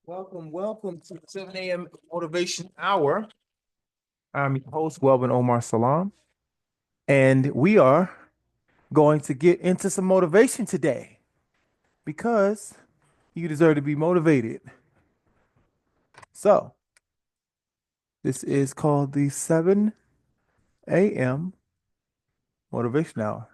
Welcome to the 7 a.m. Motivation Hour. I'm your host, Welbon Omar Salaam, and we are going to get into some motivation today because you deserve to be motivated. So, this is called the 7 a.m. Motivation Hour.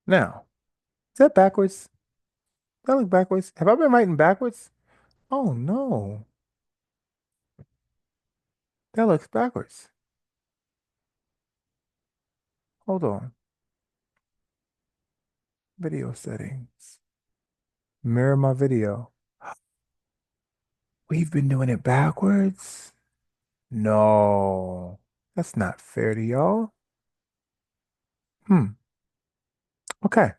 Now, is that backwards? That look backwards? Have I been writing backwards? Oh no, that looks backwards. Hold on. Video settings. Mirror my video. We've been doing it backwards? No, that's not fair to y'all. Hmm. Okay.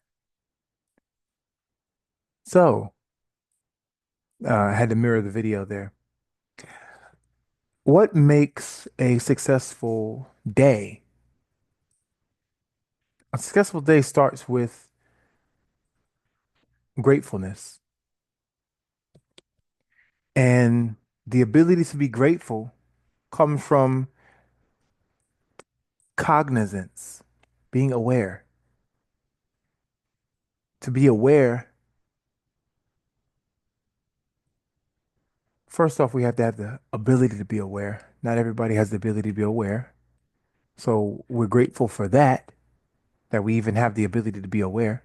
So, I had to mirror the video there. What makes a successful day? A successful day starts with gratefulness. And the ability to be grateful comes from cognizance, being aware. To be aware, first off, we have to have the ability to be aware. Not everybody has the ability to be aware. So we're grateful for that we even have the ability to be aware.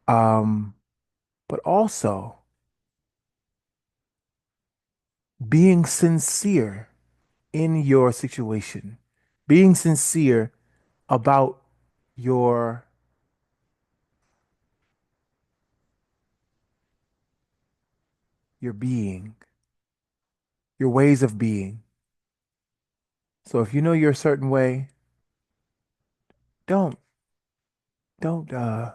Um, but also being sincere in your situation, being sincere about your your being, your ways of being. So if you know you're a certain way, don't don't uh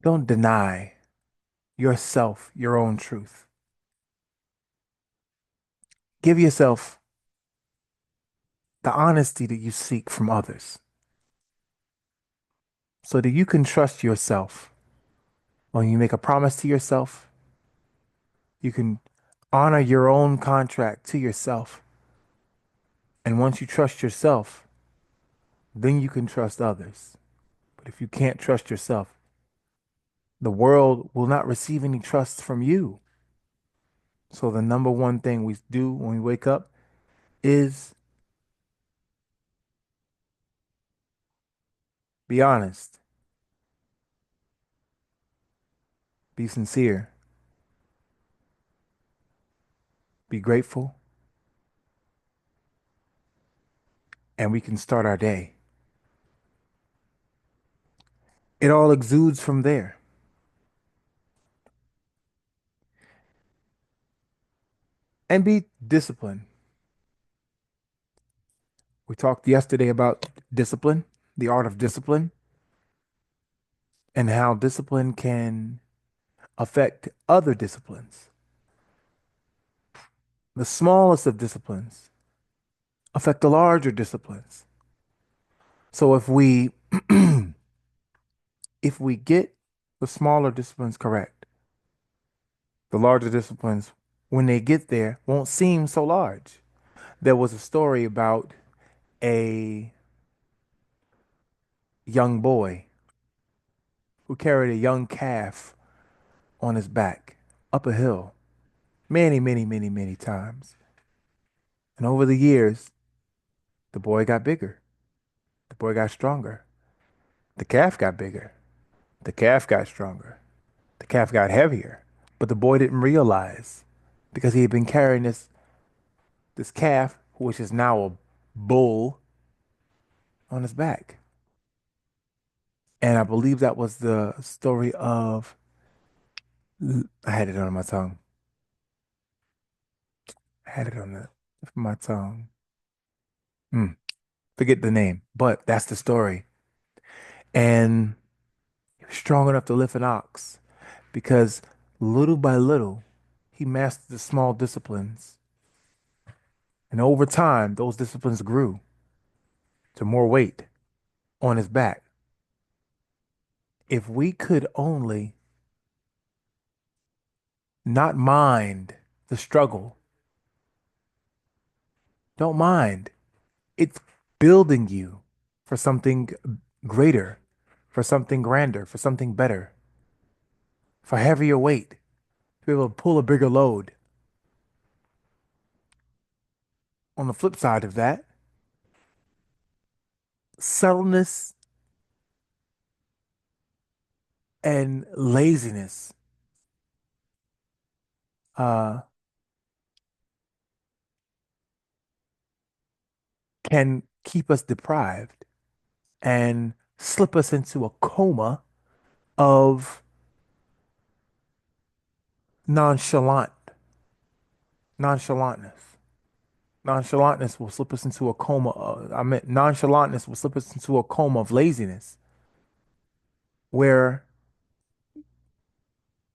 don't deny yourself your own truth. Give yourself the honesty that you seek from others so that you can trust yourself. When you make a promise to yourself, you can honor your own contract to yourself. And once you trust yourself, then you can trust others. But if you can't trust yourself, the world will not receive any trust from you. So the number one thing we do when we wake up is be honest, be sincere, be grateful, and we can start our day. It all exudes from there. And be disciplined. We talked yesterday about discipline, the art of discipline, and how discipline can affect other disciplines. The smallest of disciplines affect the larger disciplines. So if we get the smaller disciplines correct, the larger disciplines, when they get there, won't seem so large. There was a story about a young boy who carried a young calf on his back up a hill many times. And over the years, the boy got bigger. The boy got stronger. The calf got bigger. The calf got stronger. The calf got heavier. But the boy didn't realize because he had been carrying this calf, which is now a bull, on his back. And I believe that was the story of, I had it on my tongue. I had it on the tip of my tongue. Hmm, forget the name, but that's the story. And he was strong enough to lift an ox because Little by little, he mastered the small disciplines. And over time, those disciplines grew to more weight on his back. If we could only not mind the struggle, don't mind. It's building you for something greater, for something grander, for something better, for heavier weight, to be able to pull a bigger load. On the flip side of that, subtleness and laziness uh, can keep us deprived and slip us into a coma of nonchalant nonchalantness. Nonchalantness will slip us into a coma. Nonchalantness will slip us into a coma of laziness, where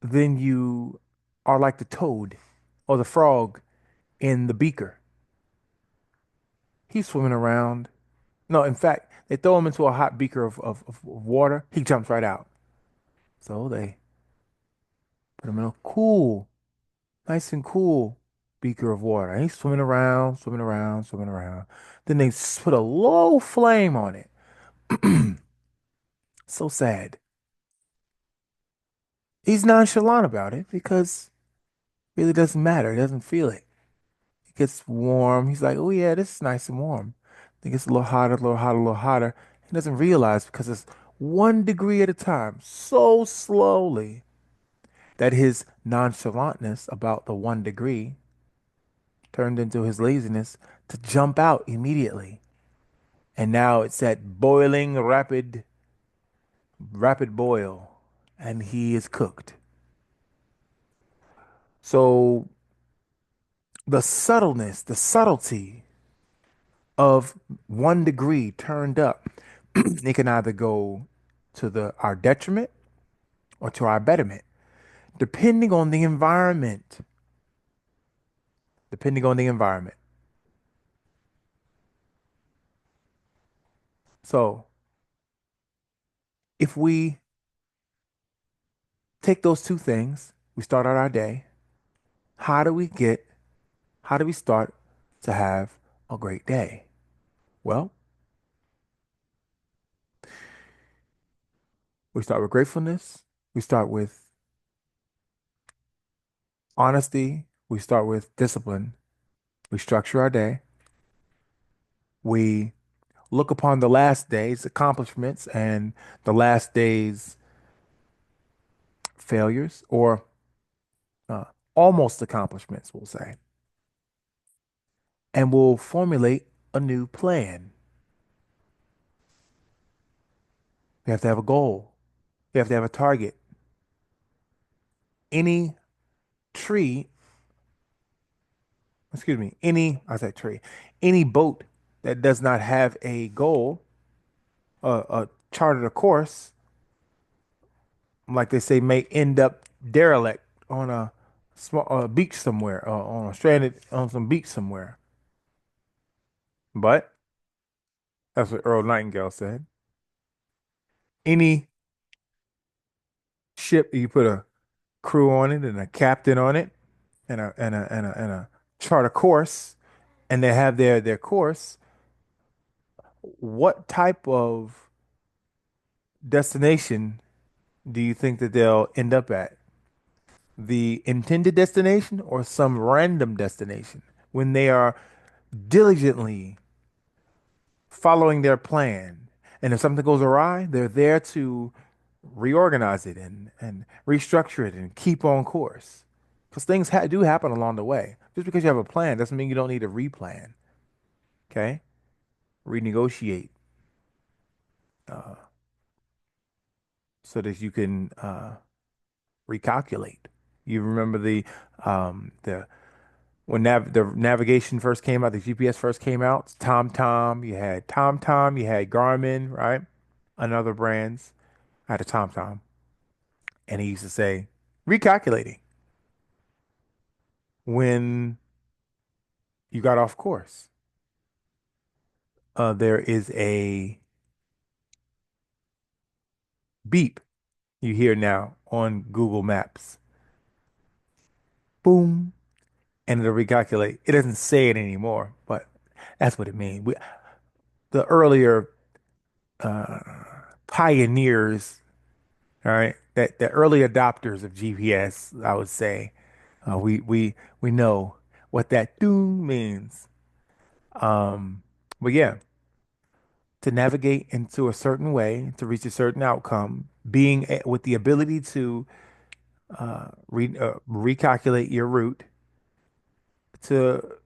then you are like the toad or the frog in the beaker. He's swimming around. No, in fact, they throw him into a hot beaker of water. He jumps right out. So they put him in a cool, nice and cool beaker of water. And he's swimming around, swimming around, swimming around. Then they put a low flame on it. So sad. He's nonchalant about it because it really doesn't matter. He doesn't feel it. It gets warm. He's like, oh yeah, this is nice and warm. Then it gets a little hotter, a little hotter, a little hotter. He doesn't realize because it's 1 degree at a time, so slowly that his nonchalantness about the 1 degree turned into his laziness to jump out immediately. And now it's at boiling, rapid boil, and he is cooked. So the subtleness, the subtlety of 1 degree turned up, it can either go to the our detriment or to our betterment, depending on the environment. Depending on the environment. So if we take those two things, we start out our day. How do we get, how do we start to have a great day? Well, we start with gratefulness. We start with honesty. We start with discipline. We structure our day. We look upon the last day's accomplishments and the last day's failures or uh, almost accomplishments, we'll say, and we'll formulate a new plan. We have to have a goal. We have to have a target. Any tree, excuse me, I say tree, any boat that does not have a goal, charted a course, like they say, may end up derelict on a small beach somewhere, on a stranded on some beach somewhere. But that's what Earl Nightingale said. Any ship you put a crew on it and a captain on it and a chart a course and they have their course, what type of destination do you think that they'll end up at? The intended destination or some random destination when they are diligently following their plan. And if something goes awry, they're there to reorganize it and restructure it and keep on course. Because things do happen along the way. Just because you have a plan doesn't mean you don't need to replan. Okay? Renegotiate uh, so that you can recalculate. You remember the when the navigation first came out, the GPS first came out, TomTom, you had Garmin, right? Another brands. I had a TomTom. And he used to say, recalculating when you got off course. There is a beep you hear now on Google Maps. Boom, and it'll recalculate. It doesn't say it anymore, but that's what it means. The earlier uh, pioneers, all right, that the early adopters of GPS, I would say, we know what that doom means. Um, but yeah, to navigate into a certain way to reach a certain outcome, with the ability to recalculate your route to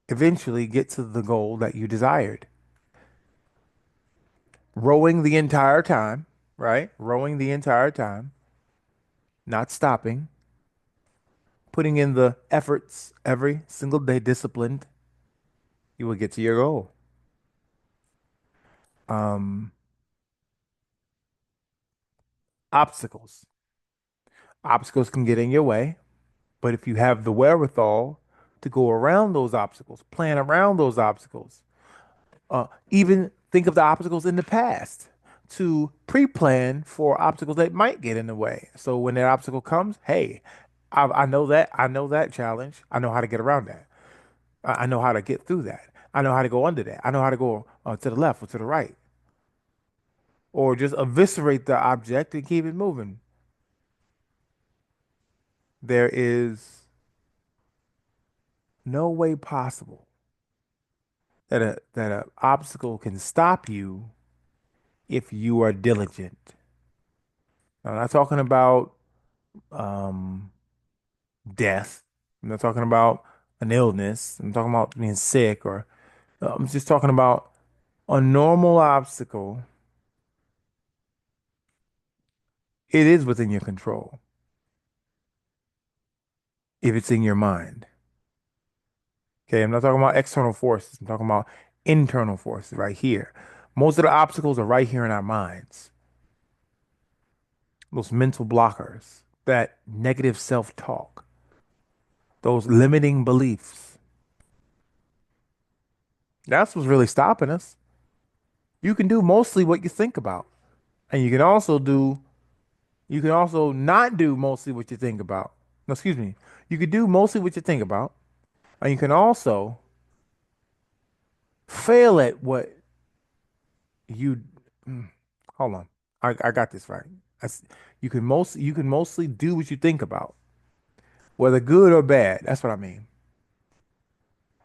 eventually get to the goal that you desired. Rowing the entire time, right? Rowing the entire time, not stopping, putting in the efforts every single day, disciplined, you will get to your goal. Um, obstacles. Obstacles can get in your way, but if you have the wherewithal to go around those obstacles, plan around those obstacles, even think of the obstacles in the past to pre-plan for obstacles that might get in the way. So when that obstacle comes, hey, I know that challenge. I know how to get around that. I know how to get through that. I know how to go under that. I know how to go to the left or to the right, or just eviscerate the object and keep it moving. There is no way possible that a obstacle can stop you if you are diligent. I'm not talking about um, death. I'm not talking about an illness. I'm talking about being sick, or I'm just talking about a normal obstacle. It is within your control if it's in your mind. Okay, I'm not talking about external forces. I'm talking about internal forces right here. Most of the obstacles are right here in our minds. Those mental blockers, that negative self-talk, those limiting beliefs. That's what's really stopping us. You can do mostly what you think about. And you can also not do mostly what you think about. No, excuse me. You could do mostly what you think about, and you can also fail at what you. mm, Hold on, I got this right. You can mostly do what you think about, whether good or bad. That's what I mean.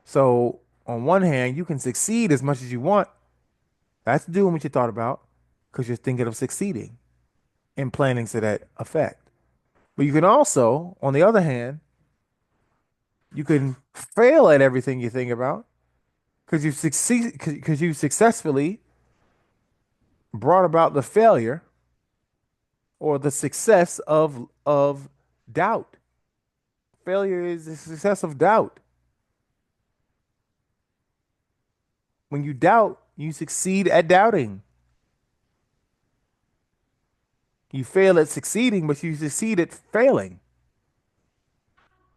So on one hand, you can succeed as much as you want. That's doing what you thought about, because you're thinking of succeeding and planning to that effect. But you can also, on the other hand, you can fail at everything you think about because you successfully brought about the failure or the success of doubt. Failure is the success of doubt. When you doubt, you succeed at doubting. You fail at succeeding, but you succeed at failing.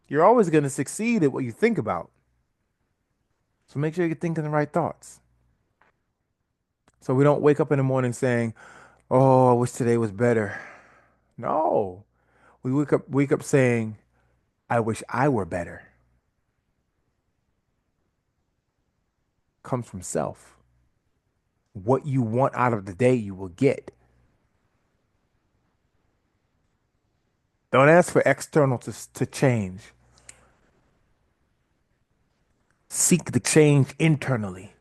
You're always going to succeed at what you think about. So make sure you're thinking the right thoughts. So we don't wake up in the morning saying, "Oh, I wish today was better." No. We wake up saying, "I wish I were better." Comes from self. What you want out of the day, you will get. Don't ask for external to change. Seek the change internally.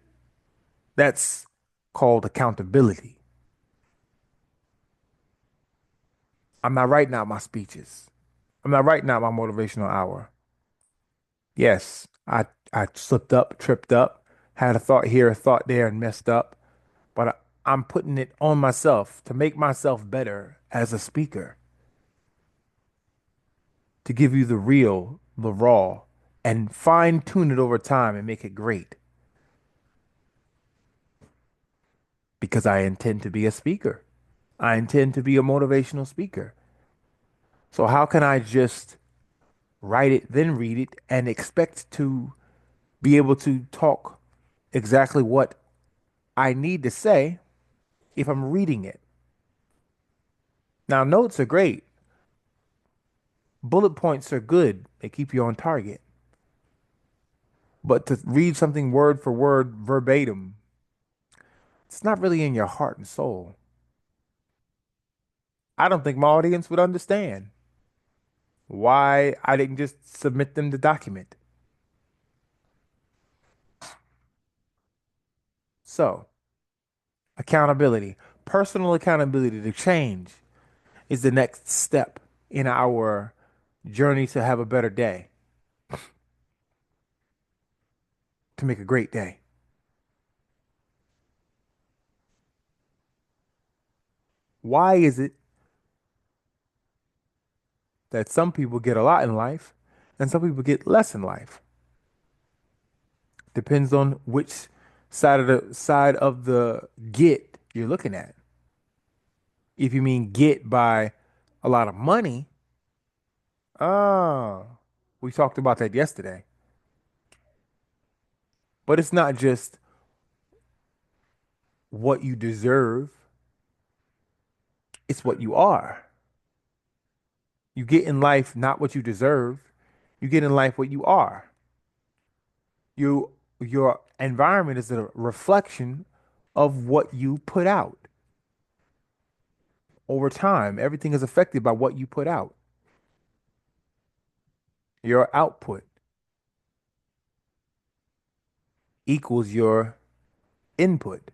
That's called accountability. I'm not writing out my speeches. I'm not writing out my motivational hour. Yes, I slipped up, tripped up, had a thought here, a thought there, and messed up. But I'm putting it on myself to make myself better as a speaker, to give you the real, the raw, and fine tune it over time and make it great because I intend to be a speaker. I intend to be a motivational speaker. So how can I just write it, then read it, and expect to be able to talk exactly what I need to say if I'm reading it? Now, notes are great. Bullet points are good. They keep you on target. But to read something word for word verbatim, it's not really in your heart and soul. I don't think my audience would understand why I didn't just submit them the document. So, accountability, personal accountability to change is the next step in our journey to have a better day, to make a great day. Why is it that some people get a lot in life and some people get less in life? Depends on which side of the get you're looking at. If you mean get by a lot of money, oh, we talked about that yesterday. But it's not just what you deserve, it's what you are. You get in life not what you deserve, you get in life what you are. You your environment is a reflection of what you put out. Over time, everything is affected by what you put out. Your output equals your input.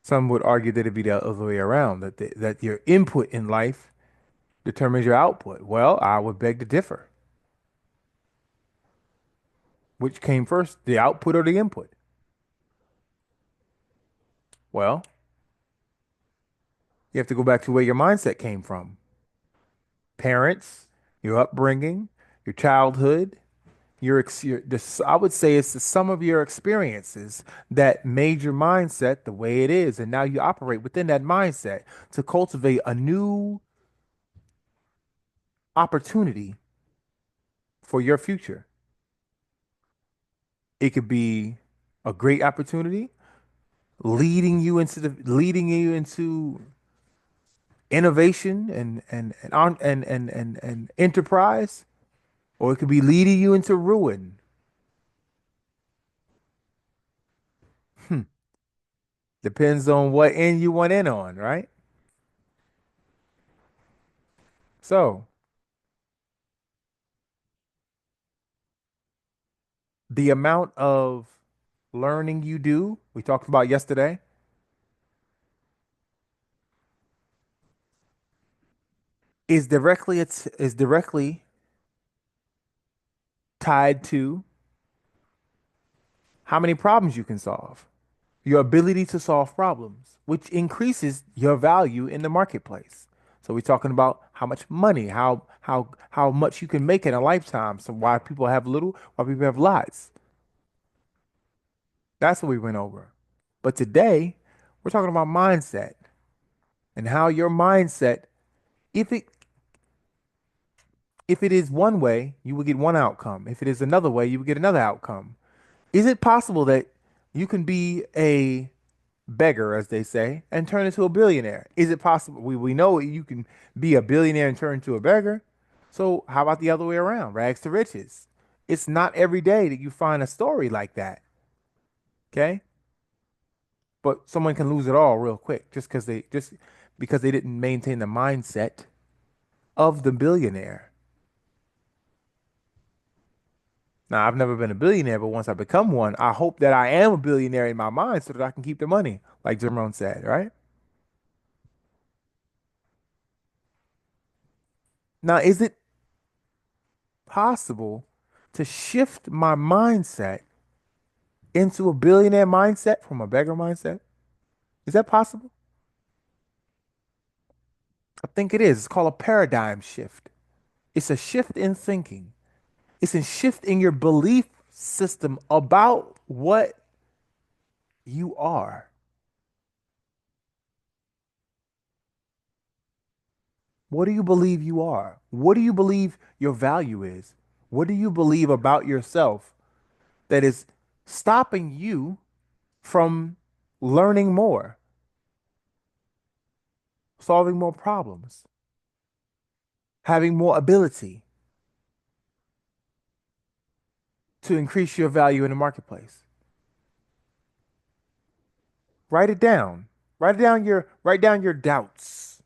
Some would argue that it'd be the other way around, that your input in life determines your output. Well, I would beg to differ. Which came first, the output or the input? Well, you have to go back to where your mindset came from. Parents, your upbringing, your childhood, I would say it's the sum of your experiences that made your mindset the way it is. And now you operate within that mindset to cultivate a new opportunity for your future. It could be a great opportunity leading you into innovation and enterprise, or it could be leading you into ruin. Hmm. Depends on what end you want in on, right? So the amount of learning you do, we talked about yesterday, is directly tied to how many problems you can solve, your ability to solve problems, which increases your value in the marketplace. So we're talking about how much money, how much you can make in a lifetime. So why people have little, why people have lots. That's what we went over. But today, we're talking about mindset and how your mindset, if it if it is one way, you will get one outcome. If it is another way, you will get another outcome. Is it possible that you can be a beggar, as they say, and turn into a billionaire? Is it possible? We know you can be a billionaire and turn into a beggar. So how about the other way around? Rags to riches. It's not every day that you find a story like that. Okay. But someone can lose it all real quick just because they didn't maintain the mindset of the billionaire. Now, I've never been a billionaire, but once I become one, I hope that I am a billionaire in my mind so that I can keep the money, like Jerome said, right? Now, is it possible to shift my mindset into a billionaire mindset from a beggar mindset? Is that possible? I think it is. It's called a paradigm shift. It's a shift in thinking. It's a shift in your belief system about what you are. What do you believe you are? What do you believe your value is? What do you believe about yourself that is stopping you from learning more, solving more problems, having more ability to increase your value in the marketplace? Write it down. Write down your doubts.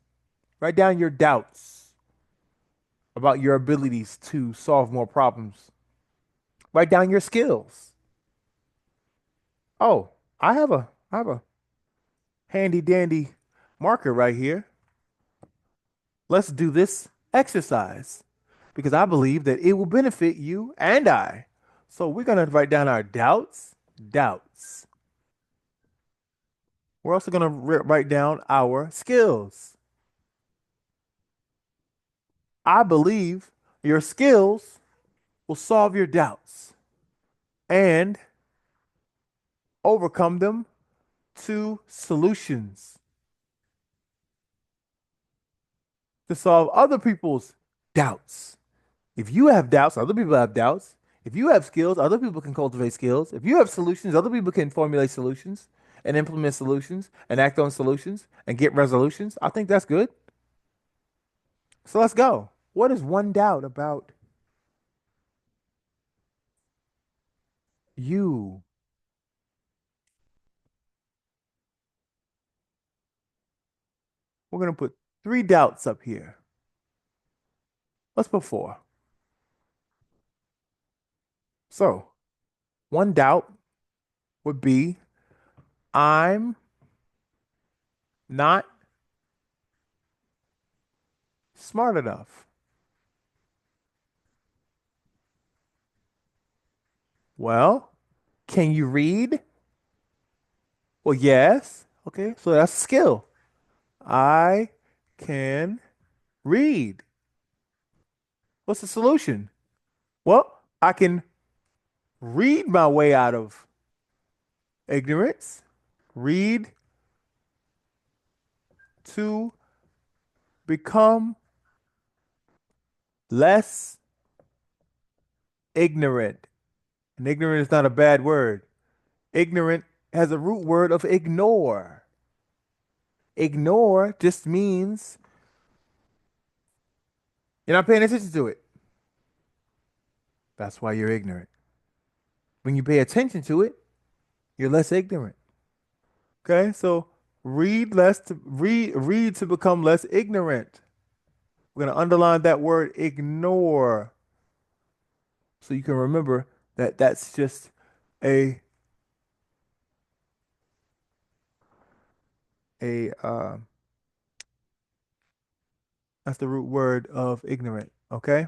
Write down your doubts about your abilities to solve more problems. Write down your skills. Oh, I have a handy dandy marker right here. Let's do this exercise because I believe that it will benefit you and I. So we're going to write down our doubts. We're also going to write down our skills. I believe your skills will solve your doubts and overcome them to solutions to solve other people's doubts. If you have doubts, other people have doubts. If you have skills, other people can cultivate skills. If you have solutions, other people can formulate solutions and implement solutions and act on solutions and get resolutions. I think that's good. So let's go. What is one doubt about you? We're going to put three doubts up here. Let's put four. So, one doubt would be I'm not smart enough. Well, can you read? Well, yes. Okay, so that's a skill. I can read. What's the solution? Well, I can read my way out of ignorance, read to become less ignorant. And ignorant is not a bad word. Ignorant has a root word of ignore. Ignore just means you're not paying attention to it. That's why you're ignorant. When you pay attention to it, you're less ignorant. Okay, so read to become less ignorant. We're gonna underline that word ignore so you can remember that that's just a a that's the root word of ignorant. Okay.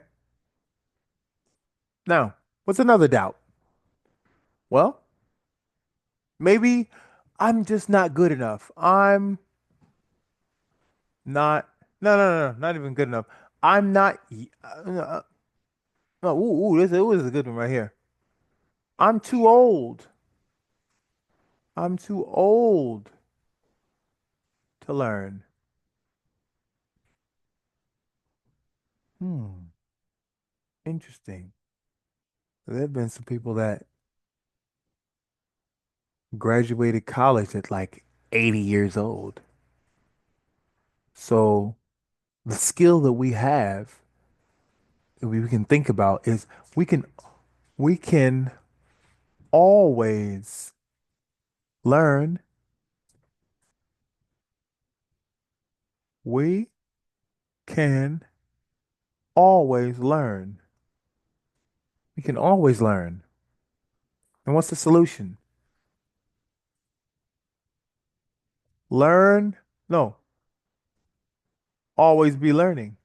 Now, what's another doubt? Well, maybe I'm just not good enough. I'm not. No, not even good enough. I'm not. No, this is a good one right here. I'm too old. I'm too old to learn. Hmm, interesting. There have been some people that graduated college at like 80 years old. So the skill that we have, that we can think about is we can we can always learn. We can always learn. We can always learn. And what's the solution? Learn. No, always be learning.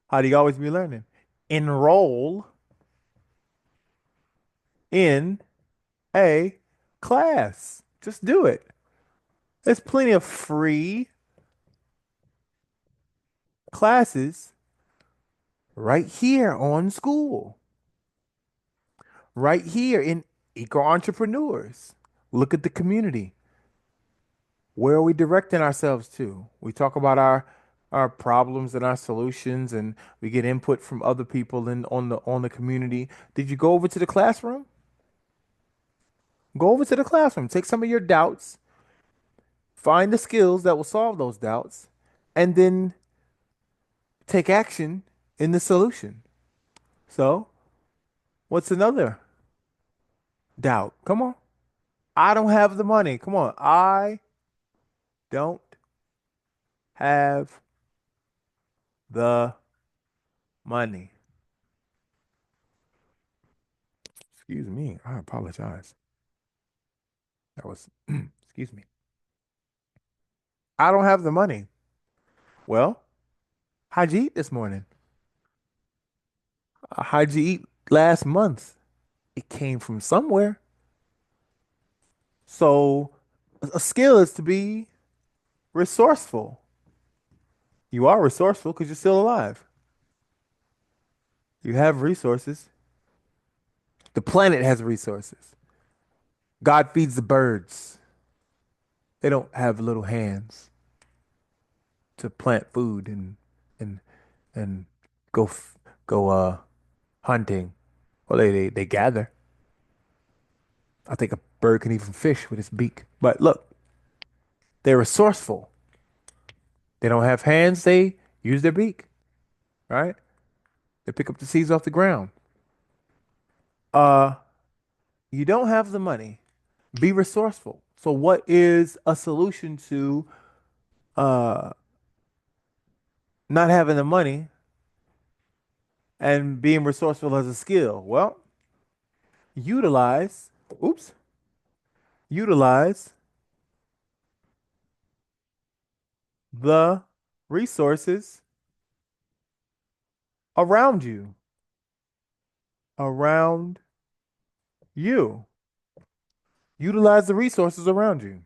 How do you always be learning? Enroll in a class. Just do it. There's plenty of free classes right here on school, right here in EcoEntrepreneurs. Look at the community. Where are we directing ourselves to? We talk about our our problems and our solutions, and we get input from other people in on the community. Did you go over to the classroom? Go over to the classroom. Take some of your doubts, find the skills that will solve those doubts, and then take action in the solution. So, what's another doubt? Come on. I don't have the money. Come on. I don't have the money. Excuse me. I apologize. That was, excuse me. I don't have the money. Well, how'd you eat this morning? How'd you eat last month? It came from somewhere. So, a skill is to be resourceful. You are resourceful because you're still alive. You have resources. The planet has resources. God feeds the birds. They don't have little hands to plant food and and go go hunting. Well, they gather. I think a bird can even fish with its beak. But look, they're resourceful. They don't have hands. They use their beak, right? They pick up the seeds off the ground. Uh, you don't have the money. Be resourceful. So, what is a solution to uh not having the money and being resourceful as a skill? Well, utilize, oops, utilize the resources around you, around you. Utilize the resources around you.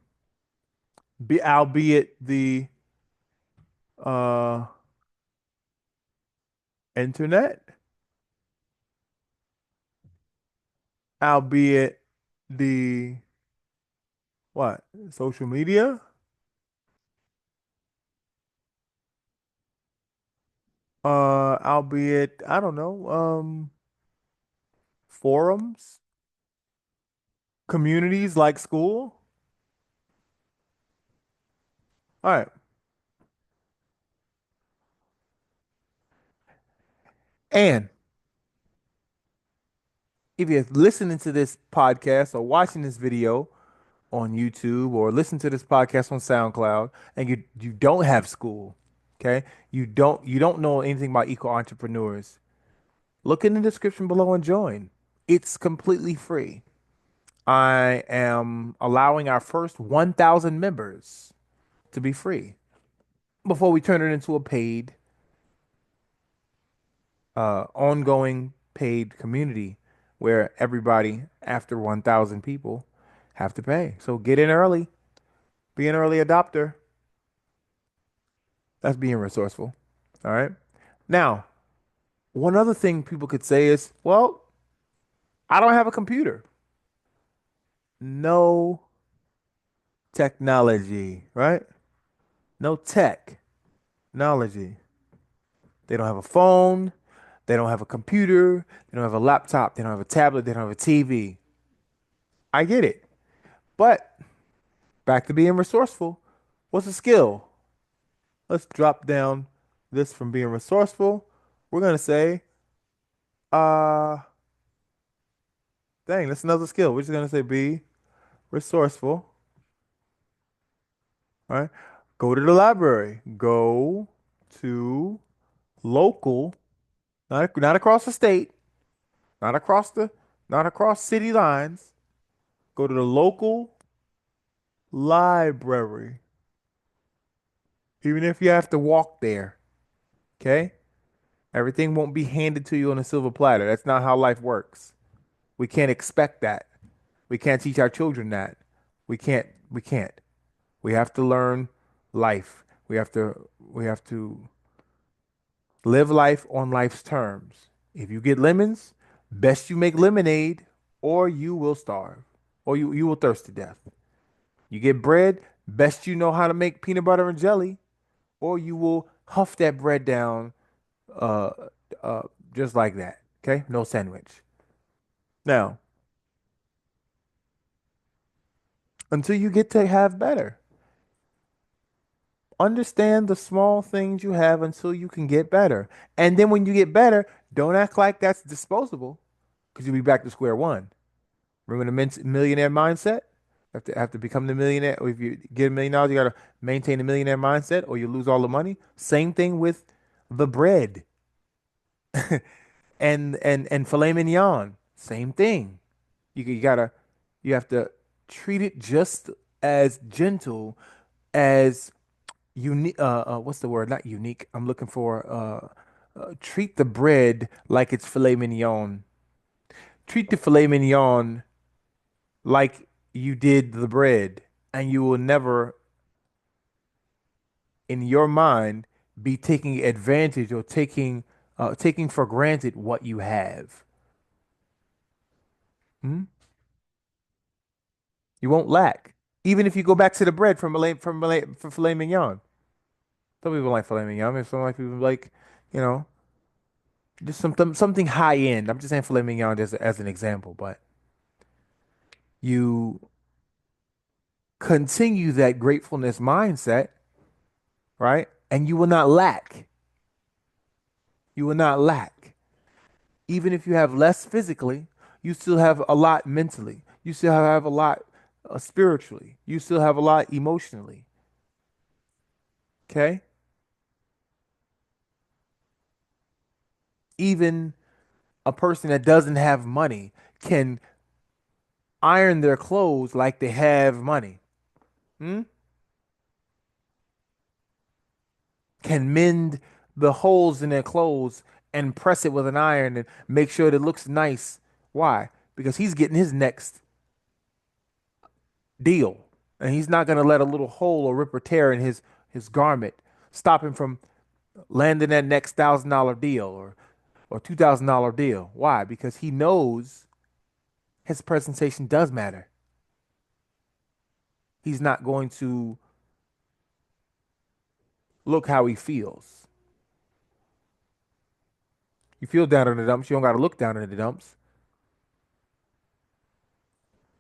Be albeit the uh internet, albeit the what? Social media, albeit I don't know, forums, communities like school. All right. And if you're listening to this podcast or watching this video on YouTube or listen to this podcast on SoundCloud and you don't have school, okay? You don't know anything about eco entrepreneurs. Look in the description below and join. It's completely free. I am allowing our first 1,000 members to be free before we turn it into a paid, ongoing paid community where everybody after 1,000 people have to pay. So get in early, be an early adopter. That's being resourceful. All right. Now, one other thing people could say is, well, I don't have a computer. No technology, right? No technology. They don't have a phone. They don't have a computer. They don't have a laptop. They don't have a tablet. They don't have a TV. I get it. But back to being resourceful. What's a skill? Let's drop down this from being resourceful. We're going to say, uh, dang, that's another skill. We're just going to say be resourceful. All right. Go to the library. Go to local, not across the state, not across the, not across city lines. Go to the local library, even if you have to walk there. Okay? Everything won't be handed to you on a silver platter. That's not how life works. We can't expect that. We can't teach our children that. We can't. We have to learn life. We have to live life on life's terms. If you get lemons, best you make lemonade or you will starve or you will thirst to death. You get bread, best you know how to make peanut butter and jelly or you will huff that bread down, uh, uh, just like that. Okay, no sandwich. Now, until you get to have better, understand the small things you have until you can get better. And then when you get better, don't act like that's disposable because you'll be back to square one. Remember the millionaire mindset? Have to become the millionaire. Or if you get $1 million, you gotta maintain the millionaire mindset, or you lose all the money. Same thing with the bread and filet mignon. Same thing. You you have to treat it just as gentle as unique. What's the word? Not unique. I'm looking for treat the bread like it's filet mignon. Treat the filet mignon like you did the bread, and you will never, in your mind, be taking advantage or taking for granted what you have. Hmm? You won't lack, even if you go back to the bread from filet mignon. Some people like filet mignon. Some like people like, you know, just something high end. I'm just saying filet mignon just as an example, but you continue that gratefulness mindset, right? And you will not lack. You will not lack. Even if you have less physically, you still have a lot mentally. You still have a lot spiritually. You still have a lot emotionally. Okay? Even a person that doesn't have money can iron their clothes like they have money. Hmm? Can mend the holes in their clothes and press it with an iron and make sure that it looks nice. Why? Because he's getting his next deal. And he's not going to let a little hole or rip or tear in his garment stop him from landing that next $1,000 deal or $2,000 deal. Why? Because he knows his presentation does matter. He's not going to look how he feels. You feel down in the dumps, you don't got to look down in the dumps.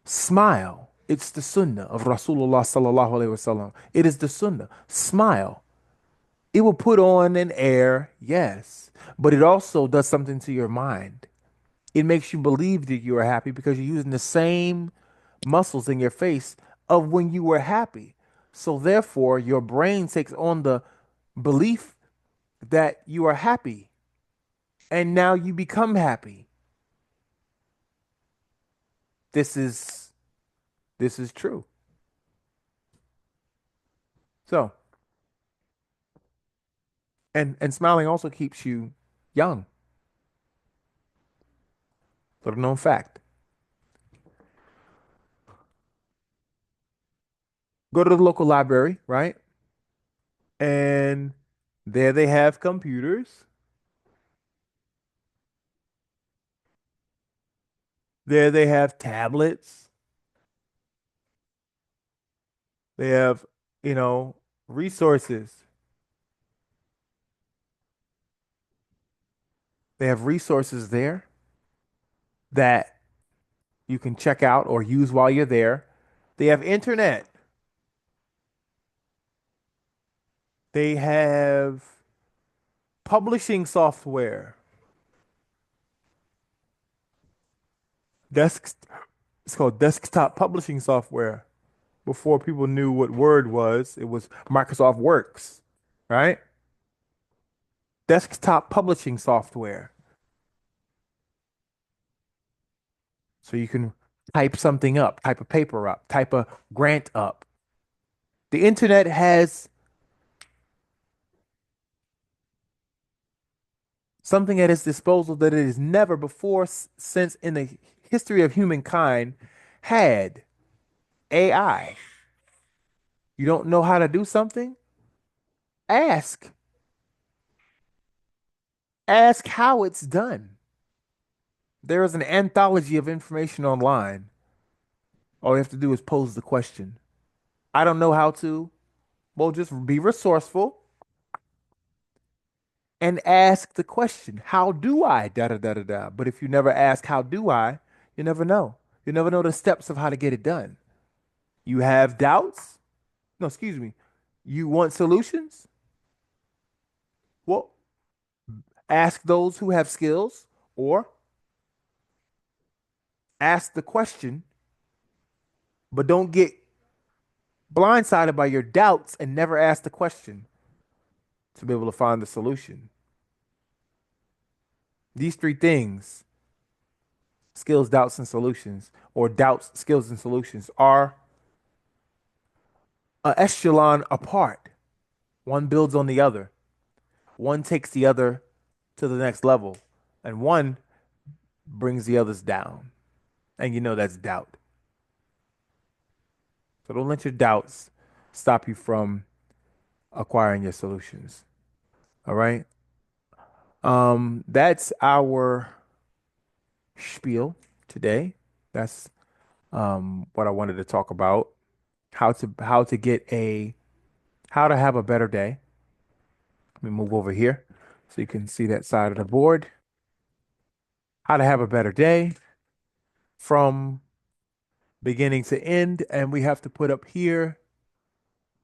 Smile. It's the sunnah of Rasulullah sallallahu alaihi wasallam. It is the sunnah. Smile. It will put on an air, yes, but it also does something to your mind. It makes you believe that you are happy because you're using the same muscles in your face of when you were happy. So therefore, your brain takes on the belief that you are happy, and now you become happy. This is this is true. So, and smiling also keeps you young. Little known fact. Go to the local library, right? And there they have computers. There they have tablets. They have, you know, resources. They have resources there that you can check out or use while you're there. They have internet. They have publishing software. Desk, it's called desktop publishing software. Before people knew what Word was, it was Microsoft Works, right? Desktop publishing software. So you can type something up, type a paper up, type a grant up. The internet has something at its disposal that it has never before since in the history of humankind had AI. You don't know how to do something? Ask. Ask how it's done. There is an anthology of information online. All you have to do is pose the question. I don't know how to. Well, just be resourceful. and ask the question, how do I? Da da da da da. But if you never ask, how do I? You never know. You never know the steps of how to get it done. You have doubts? No, excuse me. You want solutions? Well, ask those who have skills or ask the question, but don't get blindsided by your doubts and never ask the question to be able to find the solution. These three things, skills, doubts, and solutions, or doubts, skills, and solutions, are an echelon apart. One builds on the other. One takes the other to the next level, and one brings the others down. And you know that's doubt. So don't let your doubts stop you from acquiring your solutions. All right. That's our spiel today. That's what I wanted to talk about. How to have a better day. Let me move over here so you can see that side of the board. How to have a better day from beginning to end, and we have to put up here,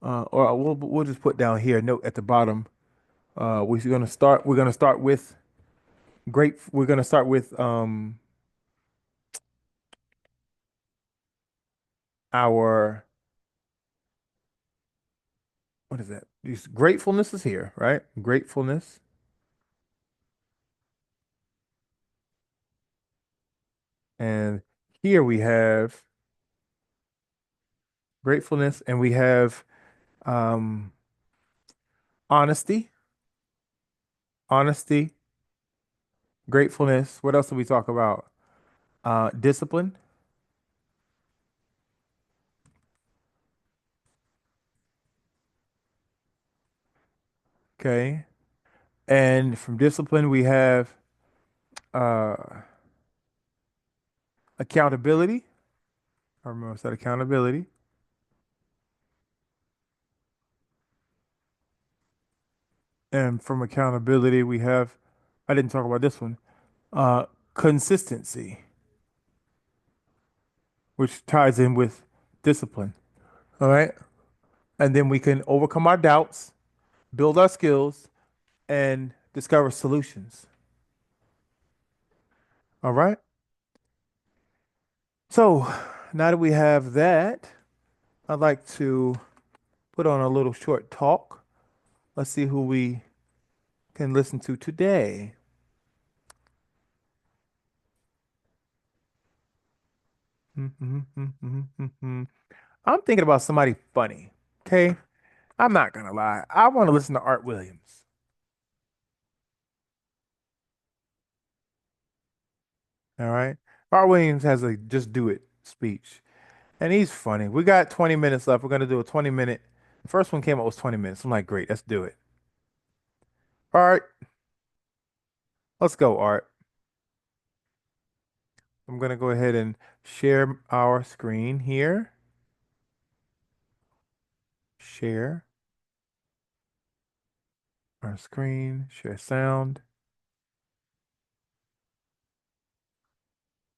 or we'll just put down here, note at the bottom. We're gonna start with great. We're gonna start with our, what is that? These gratefulness is here, right? Gratefulness. And here we have gratefulness, and we have um honesty, honesty, gratefulness. What else do we talk about? Discipline. Okay. And from discipline, we have uh accountability. I remember I said accountability. And from accountability, we have, I didn't talk about this one, consistency, which ties in with discipline. All right. And then we can overcome our doubts, build our skills, and discover solutions. All right. So now that we have that, I'd like to put on a little short talk. Let's see who we can listen to today. I'm thinking about somebody funny. Okay. I'm not gonna lie. I want to listen to Art Williams. All right. Art Williams has a just do it speech. And he's funny. We got 20 minutes left. We're gonna do a 20-minute. The first one came out was 20 minutes. I'm like, great, let's do it. Art, let's go, Art. I'm gonna go ahead and share our screen here. Share our screen, share sound.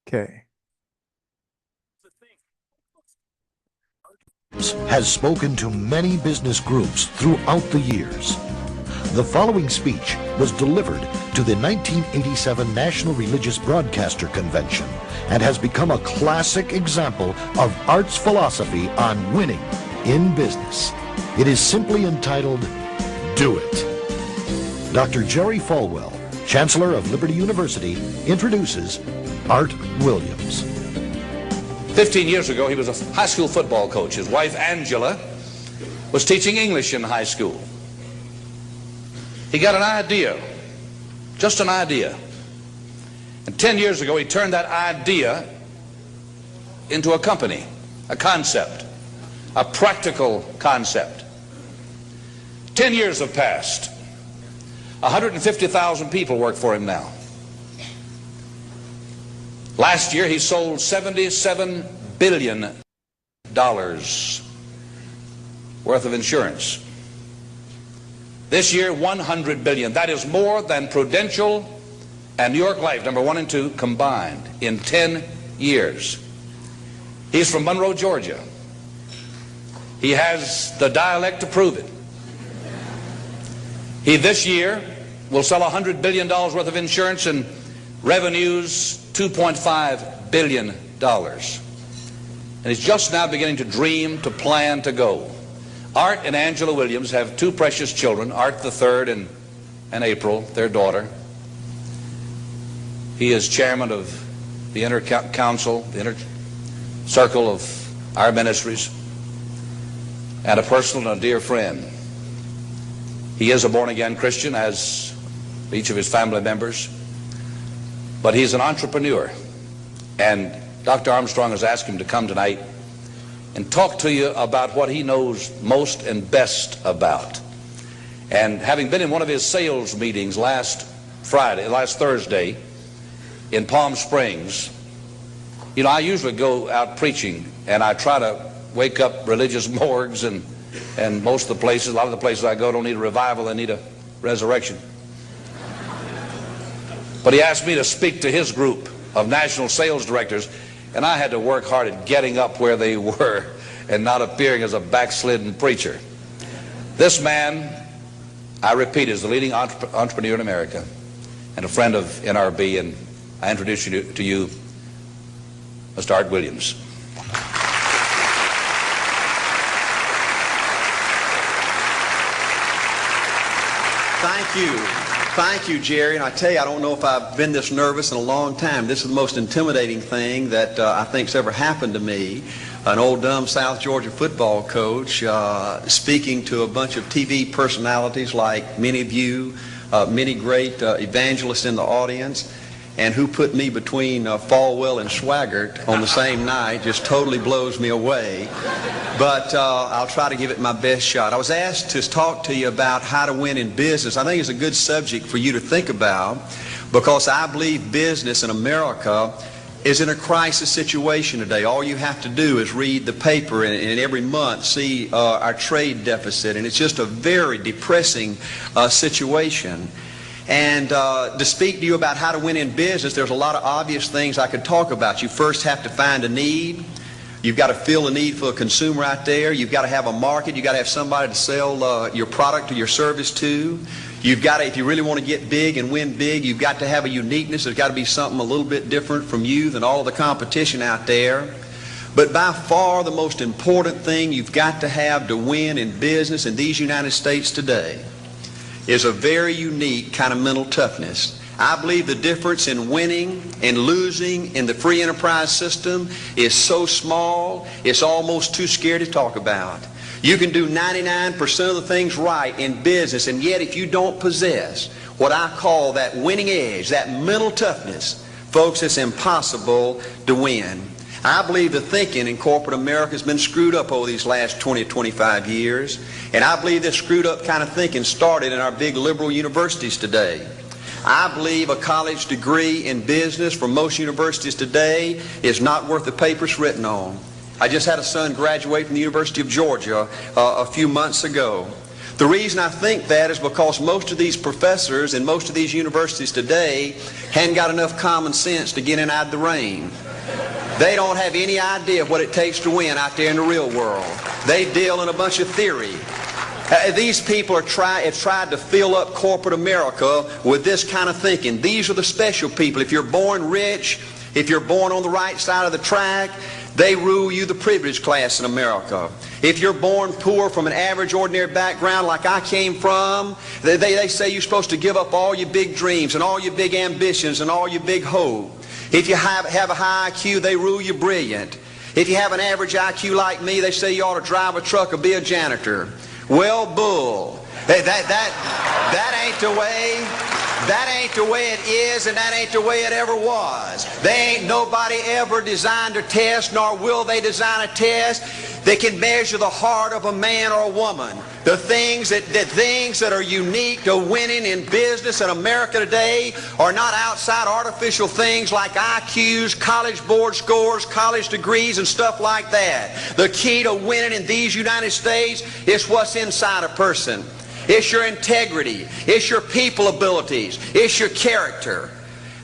Okay. Has spoken to many business groups throughout the years. The following speech was delivered to the 1987 National Religious Broadcaster Convention and has become a classic example of Art's philosophy on winning in business. It is simply entitled, Do It. Dr. Jerry Falwell, Chancellor of Liberty University, introduces Art Williams. 15 years ago, he was a high school football coach. His wife, Angela, was teaching English in high school. He got an idea, just an idea. And 10 years ago, he turned that idea into a company, a concept, a practical concept. 10 years have passed. 150,000 people work for him now. Last year, he sold $77 billion worth of insurance. This year, 100 billion. That is more than Prudential and New York Life, number 1 and 2, combined in 10 years. He's from Monroe, Georgia. He has the dialect to prove it. He this year will sell $100 billion worth of insurance and revenues $2.5 billion. And he's just now beginning to dream, to plan, to go. Art and Angela Williams have 2 precious children, Art the third and April, their daughter. He is chairman of the inner council, the inner circle of our ministries, and a personal and a dear friend. He is a born-again Christian, as each of his family members, but he's an entrepreneur. And Dr. Armstrong has asked him to come tonight and talk to you about what he knows most and best about. And having been in one of his sales meetings last Thursday in Palm Springs, you know, I usually go out preaching and I try to wake up religious morgues, and most of the places, a lot of the places I go don't need a revival, they need a resurrection. But he asked me to speak to his group of national sales directors, and I had to work hard at getting up where they were and not appearing as a backslidden preacher. This man, I repeat, is the leading entrepreneur in America and a friend of NRB, and I introduce you to you, Mr. Art Williams. Thank you, Jerry. And I tell you, I don't know if I've been this nervous in a long time. This is the most intimidating thing that I think's ever happened to me. An old dumb South Georgia football coach speaking to a bunch of TV personalities like many of you, many great evangelists in the audience, and who put me between Falwell and Swaggart on the same night just totally blows me away. But I'll try to give it my best shot. I was asked to talk to you about how to win in business. I think it's a good subject for you to think about, because I believe business in America is in a crisis situation today. All you have to do is read the paper and every month see our trade deficit, and it's just a very depressing situation. And to speak to you about how to win in business, there's a lot of obvious things I could talk about. You first have to find a need. You've got to fill a need for a consumer out there. You've got to have a market. You've got to have somebody to sell your product or your service to. You've got to, if you really want to get big and win big, you've got to have a uniqueness. There's got to be something a little bit different from you than all of the competition out there. But by far the most important thing you've got to have to win in business in these United States today is a very unique kind of mental toughness. I believe the difference in winning and losing in the free enterprise system is so small, it's almost too scary to talk about. You can do 99% of the things right in business, and yet if you don't possess what I call that winning edge, that mental toughness, folks, it's impossible to win. I believe the thinking in corporate America has been screwed up over these last 20 or 25 years. And I believe this screwed up kind of thinking started in our big liberal universities today. I believe a college degree in business from most universities today is not worth the paper it's written on. I just had a son graduate from the University of Georgia a few months ago. The reason I think that is because most of these professors in most of these universities today hadn't got enough common sense to get in out of the rain. They don't have any idea what it takes to win out there in the real world. They deal in a bunch of theory. These people have tried to fill up corporate America with this kind of thinking. These are the special people. If you're born rich, if you're born on the right side of the track, they rule you, the privileged class in America. If you're born poor from an average, ordinary background like I came from, they say you're supposed to give up all your big dreams and all your big ambitions and all your big hope. If you have a high IQ, they rule you brilliant. If you have an average IQ like me, they say you ought to drive a truck or be a janitor. Well, bull. That ain't the way. That ain't the way it is, and that ain't the way it ever was. They ain't nobody ever designed a test, nor will they design a test that can measure the heart of a man or a woman. The things that are unique to winning in business in America today are not outside artificial things like IQs, college board scores, college degrees, and stuff like that. The key to winning in these United States is what's inside a person. It's your integrity. It's your people abilities. It's your character.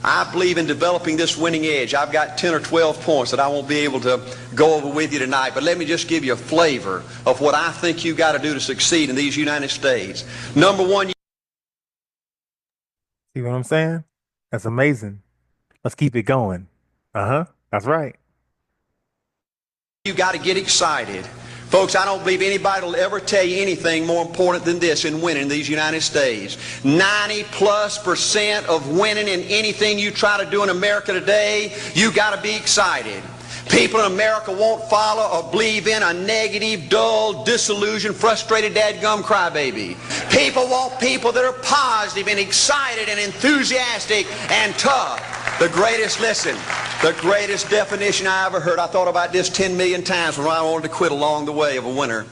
I believe in developing this winning edge. I've got 10 or 12 points that I won't be able to go over with you tonight, but let me just give you a flavor of what I think you've got to do to succeed in these United States. Number one. See what I'm saying? That's amazing. Let's keep it going. That's right. You got to get excited. Folks, I don't believe anybody will ever tell you anything more important than this in winning in these United States. 90+% of winning in anything you try to do in America today, you got to be excited. People in America won't follow or believe in a negative, dull, disillusioned, frustrated dadgum crybaby. People want people that are positive and excited and enthusiastic and tough. The greatest definition I ever heard, I thought about this 10 million times when I wanted to quit along the way of a winner.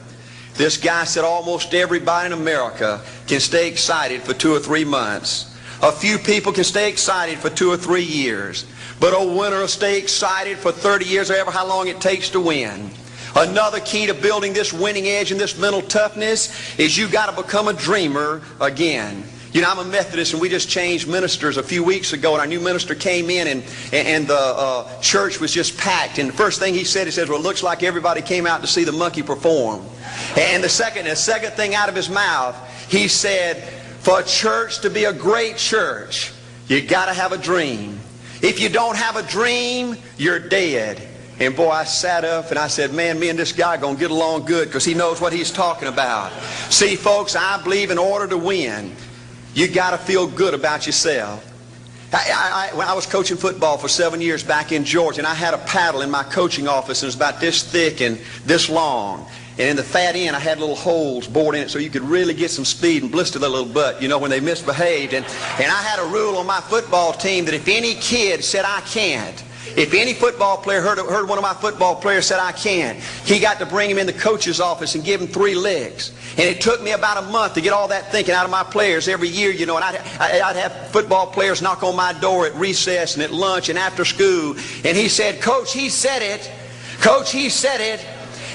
This guy said almost everybody in America can stay excited for 2 or 3 months. A few people can stay excited for 2 or 3 years. But a winner will stay excited for 30 years or ever how long it takes to win. Another key to building this winning edge and this mental toughness is you got to become a dreamer again. You know, I'm a Methodist, and we just changed ministers a few weeks ago, and our new minister came in, and the church was just packed. And the first thing he said, well, it looks like everybody came out to see the monkey perform. And the second thing out of his mouth, he said, for a church to be a great church, you got to have a dream. If you don't have a dream, you're dead. And boy, I sat up and I said, man, me and this guy are going to get along good because he knows what he's talking about. See, folks, I believe in order to win, you got to feel good about yourself. When I was coaching football for 7 years back in Georgia, and I had a paddle in my coaching office, and it was about this thick and this long. And in the fat end, I had little holes bored in it so you could really get some speed and blister their little butt, you know, when they misbehaved. And I had a rule on my football team that if any kid said, I can't, if any football player heard one of my football players said, I can't, he got to bring him in the coach's office and give him 3 licks. And it took me about a month to get all that thinking out of my players every year, you know, and I'd have football players knock on my door at recess and at lunch and after school. And he said, Coach, he said it. Coach, he said it.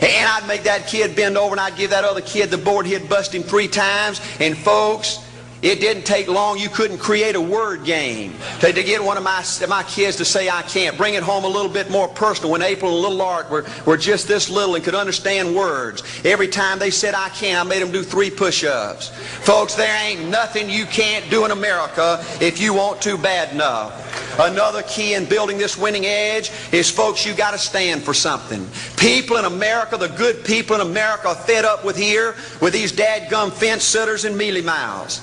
And I'd make that kid bend over and I'd give that other kid the board. He'd bust him 3 times. And folks, it didn't take long. You couldn't create a word game to get one of my kids to say I can't. Bring it home a little bit more personal. When April and little Art were just this little and could understand words, every time they said I can't, I made them do 3 push-ups. Folks, there ain't nothing you can't do in America if you want to bad enough. Another key in building this winning edge is, folks, you got to stand for something. People in America, the good people in America, are fed up with these dadgum fence sitters and mealy mouths.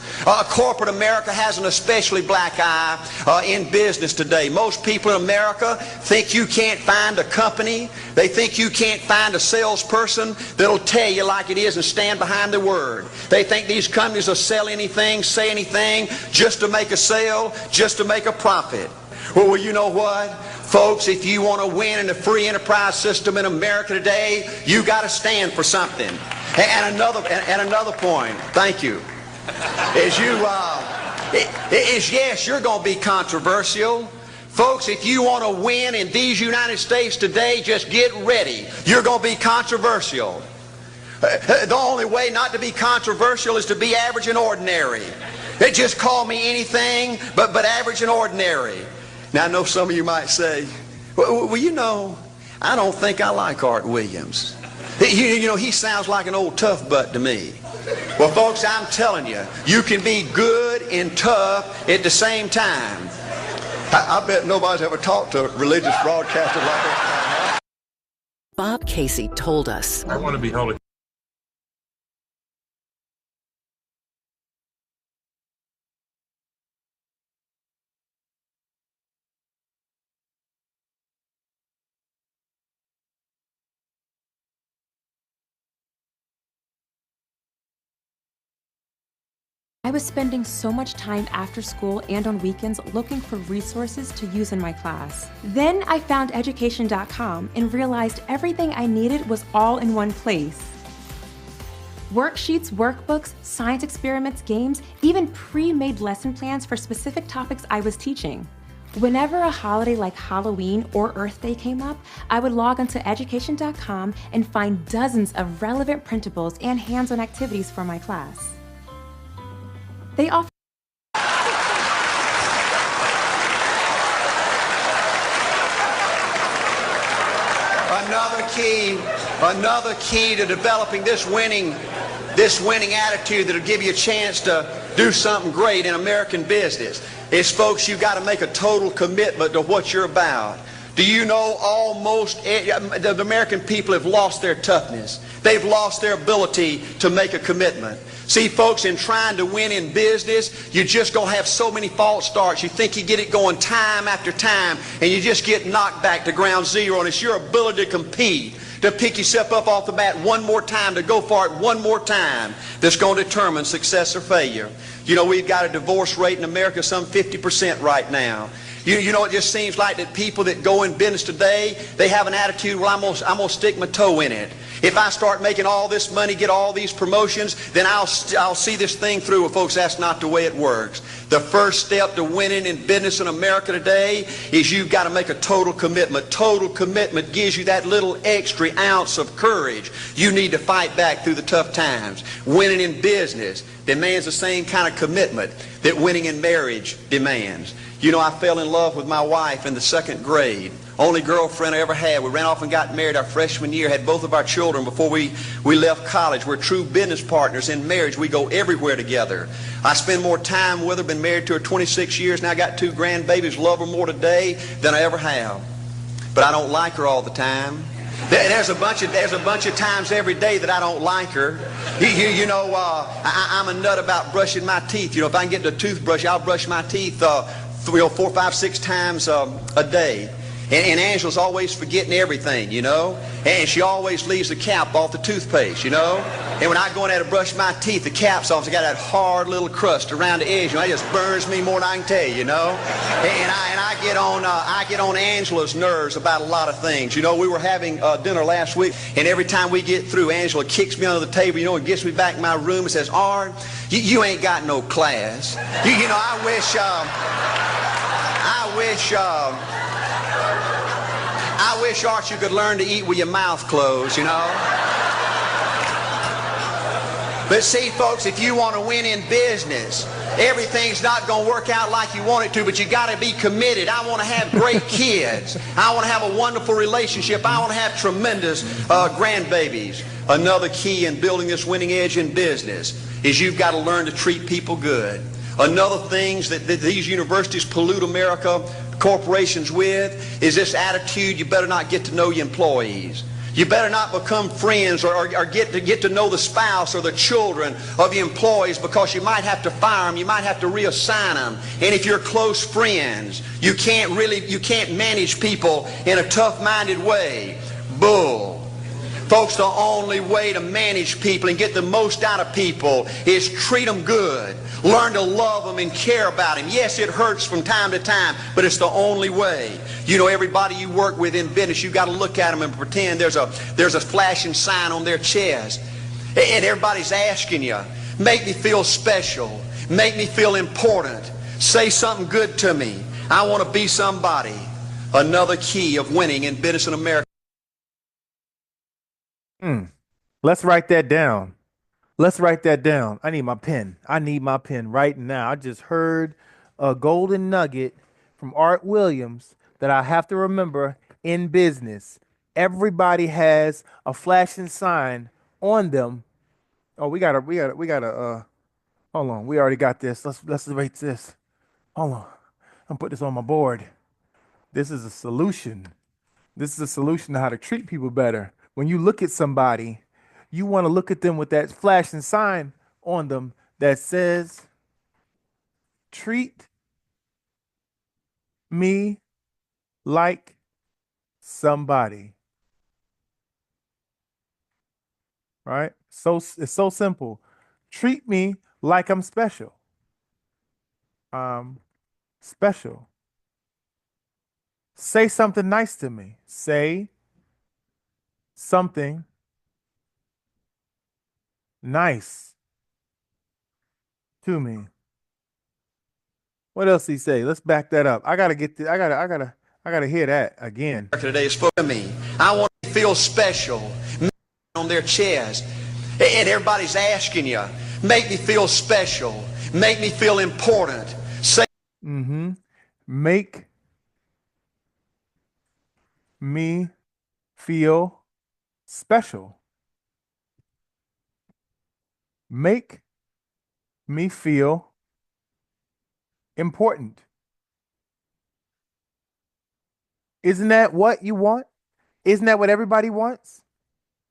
Corporate America has an especially black eye in business today. Most people in America think you can't find a company. They think you can't find a salesperson that'll tell you like it is and stand behind their word. They think these companies will sell anything, say anything, just to make a sale, just to make a profit. Well, you know what? Folks, if you want to win in the free enterprise system in America today, you got to stand for something. And another point, thank you, yes, you're going to be controversial. Folks, if you want to win in these United States today, just get ready. You're going to be controversial. The only way not to be controversial is to be average and ordinary. They just call me anything but average and ordinary. Now, I know some of you might say, well, you know, I don't think I like Art Williams. You know, he sounds like an old tough butt to me. Well, folks, I'm telling you, you can be good and tough at the same time. I bet nobody's ever talked to a religious broadcaster like that. Bob Casey told us, I want to be held I was spending so much time after school and on weekends looking for resources to use in my class. Then I found education.com and realized everything I needed was all in one place. Worksheets, workbooks, science experiments, games, even pre-made lesson plans for specific topics I was teaching. Whenever a holiday like Halloween or Earth Day came up, I would log onto education.com and find dozens of relevant printables and hands-on activities for my class. They offer Another key to developing this winning attitude that'll give you a chance to do something great in American business is, folks, you got to make a total commitment to what you're about. Do you know the American people have lost their toughness? They've lost their ability to make a commitment. See, folks, in trying to win in business, you're just going to have so many false starts. You think you get it going time after time, and you just get knocked back to ground zero, and it's your ability to compete, to pick yourself up off the mat one more time, to go for it one more time, that's going to determine success or failure. You know, we've got a divorce rate in America some 50% right now. You know, it just seems like that people that go in business today, they have an attitude, well, I'm gonna stick my toe in it. If I start making all this money, get all these promotions, then I'll see this thing through. Well, folks, that's not the way it works. The first step to winning in business in America today is you've got to make a total commitment. Total commitment gives you that little extra ounce of courage you need to fight back through the tough times. Winning in business demands the same kind of commitment that winning in marriage demands. You know, I fell in love with my wife in the 2nd grade. Only girlfriend I ever had. We ran off and got married our freshman year, had both of our children before we left college. We're true business partners in marriage. We go everywhere together. I spend more time with her, been married to her 26 years, now I got 2 grandbabies, love her more today than I ever have. But I don't like her all the time. There's a bunch of times every day that I don't like her. You know, I'm a nut about brushing my teeth. You know, if I can get the toothbrush, I'll brush my teeth 4, 5, 6 times a day. And Angela's always forgetting everything, you know. And she always leaves the cap off the toothpaste, you know. And when I go in there to brush my teeth, the cap's off. It's got that hard little crust around the edge. You know, it just burns me more than I can tell you, you know. And I get on Angela's nerves about a lot of things. You know, we were having dinner last week, and every time we get through, Angela kicks me under the table, you know, and gets me back in my room and says, "Art, you ain't got no class." You know, I wish, Art, you could learn to eat with your mouth closed, you know. But see, folks, if you want to win in business, everything's not going to work out like you want it to, but you got to be committed. I want to have great kids. I want to have a wonderful relationship. I want to have tremendous grandbabies. Another key in building this winning edge in business is you've got to learn to treat people good. Another thing that these universities pollute America, corporations with, is this attitude, you better not get to know your employees. You better not become friends or get to know the spouse or the children of your employees, because you might have to fire them, you might have to reassign them. And if you're close friends, you can't manage people in a tough-minded way. Bull. Folks, the only way to manage people and get the most out of people is treat them good. Learn to love them and care about them. Yes, it hurts from time to time, but it's the only way. You know, everybody you work with in business, you've got to look at them and pretend there's a flashing sign on their chest. And everybody's asking you, make me feel special. Make me feel important. Say something good to me. I want to be somebody. Another key of winning in business in America. Let's write that down. Let's write that down. I need my pen. I need my pen right now. I just heard a golden nugget from Art Williams that I have to remember in business. Everybody has a flashing sign on them. Oh, we gotta hold on. We already got this. Let's rate this. Hold on. I'm put this on my board. This is a solution. This is a solution to how to treat people better. When you look at somebody, you want to look at them with that flashing sign on them that says, treat me like somebody. Right? So it's so simple. Treat me like I'm special. Special. Say something nice to me. Say something nice to me. What else did he say? Let's back that up. I gotta hear that again. Today is for me. I want to feel special on their chest. And everybody's asking you, make me feel special. Make me feel important. Say Mm-hmm. Make me feel special. Make me feel important. Isn't that what you want? Isn't that what everybody wants?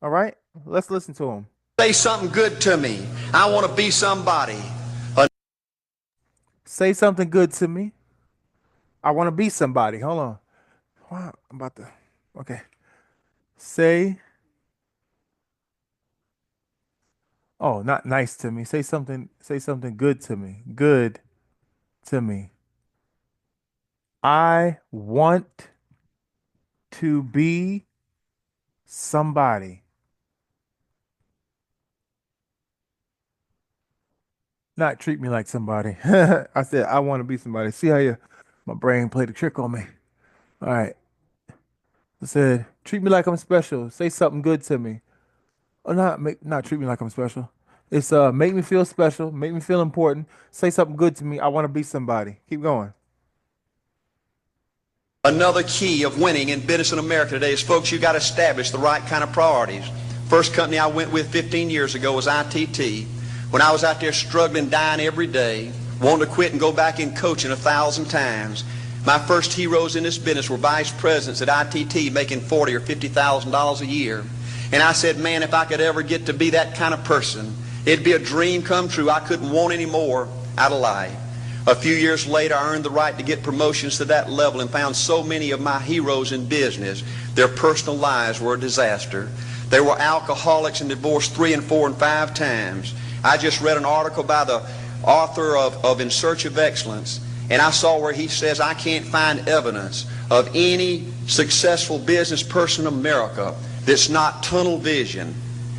All right, let's listen to him. say something good to me. I want to be somebody. Say something good to me. I want to be somebody. Hold on. Wow, I'm about to. Okay. Say, oh, not nice to me. Say something good to me. Good to me. I want to be somebody. Not treat me like somebody. I said I want to be somebody. See how my brain played a trick on me. All right. I said treat me like I'm special. Say something good to me. Or not treat me like I'm special. It's make me feel special, make me feel important. Say something good to me. I want to be somebody. Keep going. Another key of winning in business in America today is, folks, you got to establish the right kind of priorities. First company I went with 15 years ago was ITT. When I was out there struggling, dying every day, wanting to quit and go back in coaching 1,000 times, my first heroes in this business were vice presidents at ITT making $40,000 or $50,000 a year. And I said, man, if I could ever get to be that kind of person, it'd be a dream come true. I couldn't want any more out of life. A few years later, I earned the right to get promotions to that level and found so many of my heroes in business, their personal lives were a disaster. They were alcoholics and divorced 3 and 4 and 5 times. I just read an article by the author of In Search of Excellence, and I saw where he says, I can't find evidence of any successful business person in America that's not tunnel vision,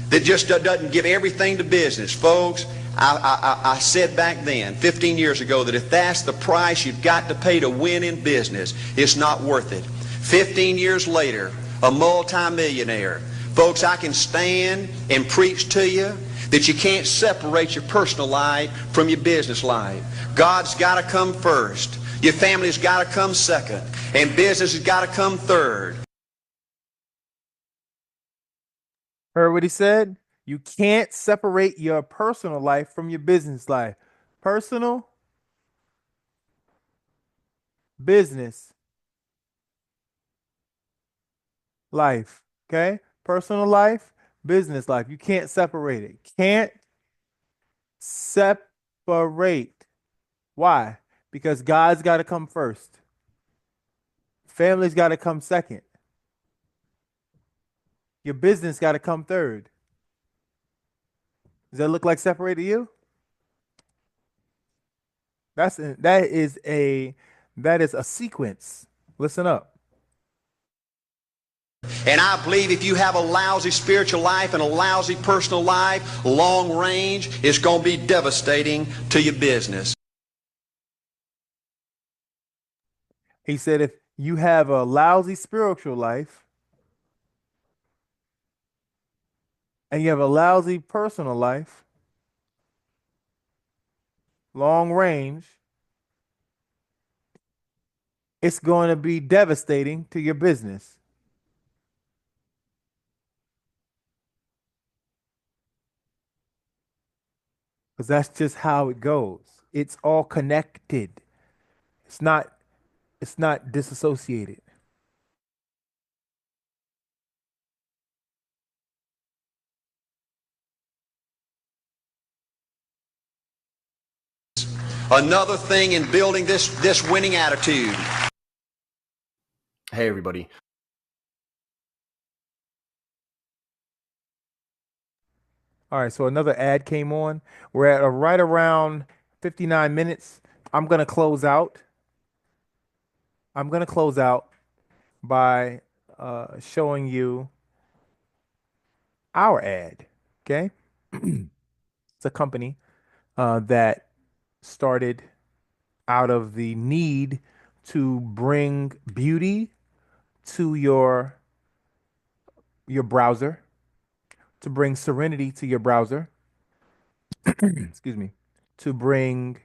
that just doesn't give everything to business. Folks, I said back then, 15 years ago, that if that's the price you've got to pay to win in business, it's not worth it. 15 years later, a multimillionaire. Folks, I can stand and preach to you that you can't separate your personal life from your business life. God's got to come first. Your family's got to come second. And business has got to come third. Heard what he said? You can't separate your personal life from your business life. Personal, business, life. Okay? Personal life, business life. You can't separate it. Can't separate. Why? Because God's got to come first. Family's got to come second. Your business got to come third. Does that look like separate to you? That is a sequence. Listen up. And I believe if you have a lousy spiritual life and a lousy personal life, long range, it's going to be devastating to your business. He said if you have a lousy spiritual life and you have a lousy personal life, long range, it's going to be devastating to your business. Because that's just how it goes. It's all connected. It's not disassociated. Another thing in building this winning attitude. Hey, everybody. All right, so another ad came on. We're at right around 59 minutes. I'm going to close out. I'm going to close out by showing you our ad. Okay. It's a company that started out of the need to bring beauty to your browser, to bring serenity to your browser. Excuse me. to bring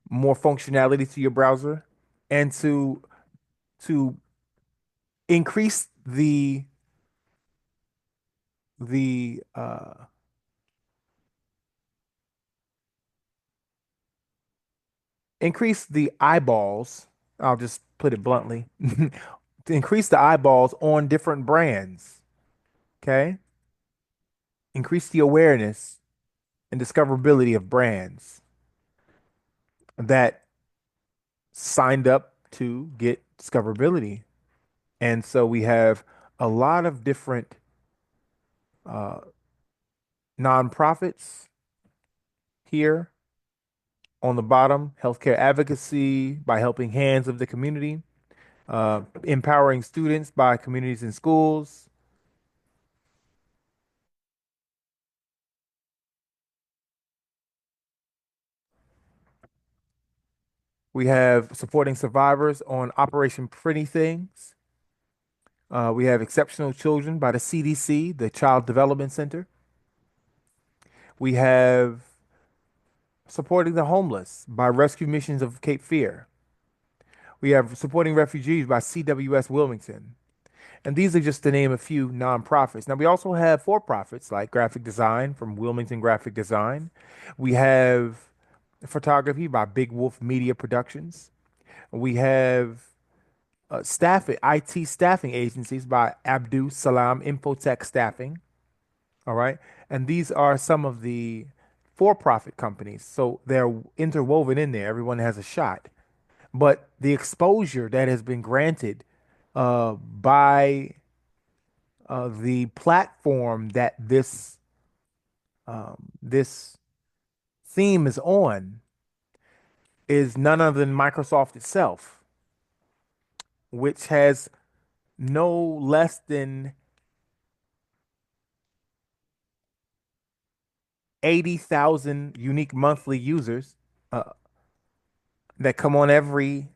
more functionality to your browser and to increase the increase the eyeballs. I'll just put it bluntly. To increase the eyeballs on different brands. Okay? Increase the awareness and discoverability of brands that signed up to get discoverability. And so we have a lot of different uh, nonprofits here on the bottom: healthcare advocacy by helping hands of the community, empowering students by communities and schools. We have supporting survivors on Operation Pretty Things. We have Exceptional Children by the CDC, the Child Development Center. We have supporting the homeless by Rescue Missions of Cape Fear. We have supporting refugees by CWS Wilmington. And these are just to name a few nonprofits. Now, we also have for profits like graphic design from Wilmington Graphic Design. We have photography by Big Wolf Media Productions. We have IT staffing agencies by Abdu Salam Infotech Staffing. All right. And these are some of the for profit companies. So they're interwoven in there. Everyone has a shot. But the exposure that has been granted by the platform that this theme is on is none other than Microsoft itself, which has no less than 80,000 unique monthly users uh, that come on every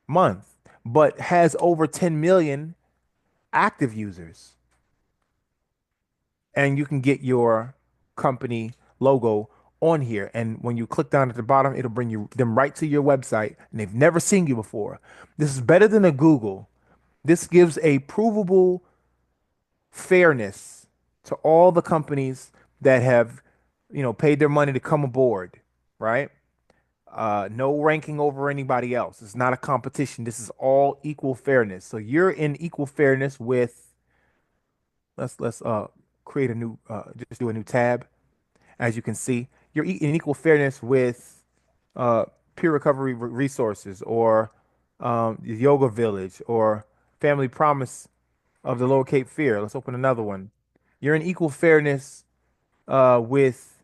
month, but has over 10 million active users. And you can get your company logo on here. And when you click down at the bottom, it'll bring you them right to your website, and they've never seen you before. This is better than a Google. This gives a provable fairness to all the companies that have, paid their money to come aboard, right? No ranking over anybody else. It's not a competition. This is all equal fairness. So you're in equal fairness with, let's create a new just do a new tab. As you can see, you're in equal fairness with uh peer recovery resources, or the Yoga Village, or Family Promise of the Lower Cape Fear. Let's open another one. You're in equal fairness with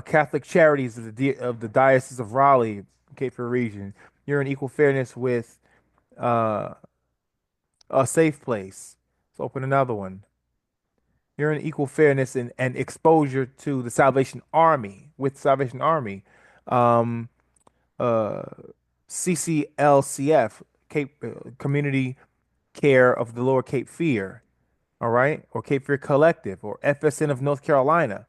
Catholic Charities of the Diocese of Raleigh, Cape Fear region. You're in equal fairness with uh, a Safe Place. Let's open another one. You're in equal fairness and exposure to the Salvation Army, with Salvation Army, um, uh, CCLCF, Cape Community Care of the Lower Cape Fear, all right, or Cape Fear Collective, or FSN of North Carolina,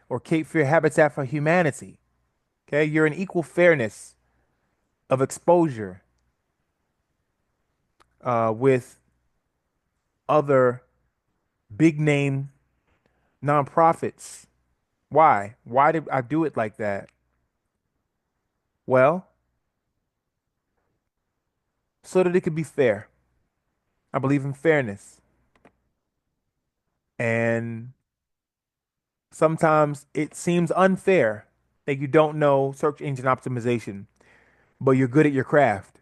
or Cape Fear Habitat for Humanity. Okay, you're in equal fairness of exposure with other big name nonprofits. Why? Why did I do it like that? Well, so that it could be fair. I believe in fairness. And sometimes it seems unfair that you don't know search engine optimization, but you're good at your craft.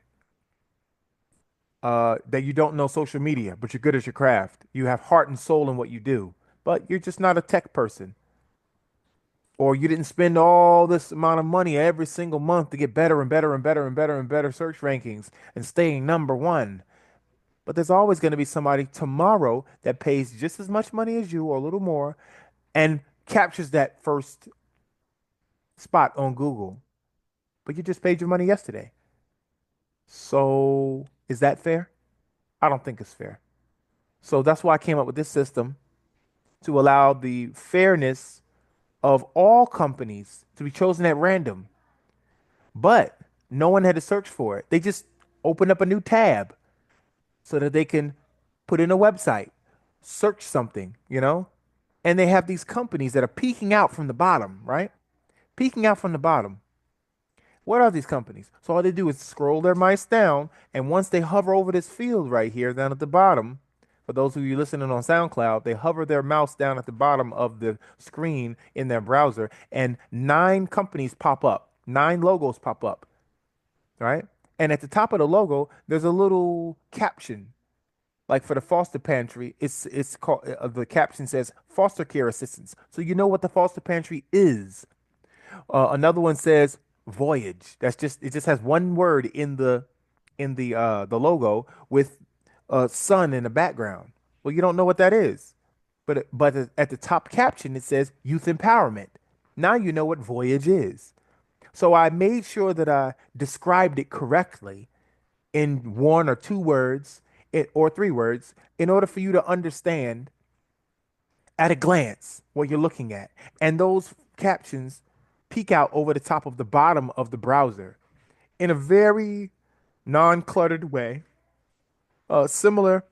That you don't know social media, but you're good at your craft. You have heart and soul in what you do, but you're just not a tech person. Or you didn't spend all this amount of money every single month to get better and better and better and better and better search rankings and staying number one. But there's always going to be somebody tomorrow that pays just as much money as you or a little more and captures that first spot on Google. But you just paid your money yesterday. So is that fair? I don't think it's fair. So that's why I came up with this system, to allow the fairness of all companies to be chosen at random, but no one had to search for it. They just opened up a new tab so that they can put in a website, search something, and they have these companies that are peeking out from the bottom, right? Peeking out from the bottom. What are these companies? So all they do is scroll their mice down, and once they hover over this field right here down at the bottom, for those of you listening on SoundCloud, they hover their mouse down at the bottom of the screen in their browser, and nine companies pop up, nine logos pop up, right? And at the top of the logo, there's a little caption. Like for the foster pantry, it's called the caption says foster care assistance. So you know what the foster pantry is. Another one says voyage. That's just it just has one word in the logo with sun in the background. Well, you don't know what that is. But at the top caption it says youth empowerment. Now you know what voyage is. So I made sure that I described it correctly in one or two words or three words in order for you to understand at a glance what you're looking at. And those captions peek out over the top of the bottom of the browser in a very non-cluttered way, similar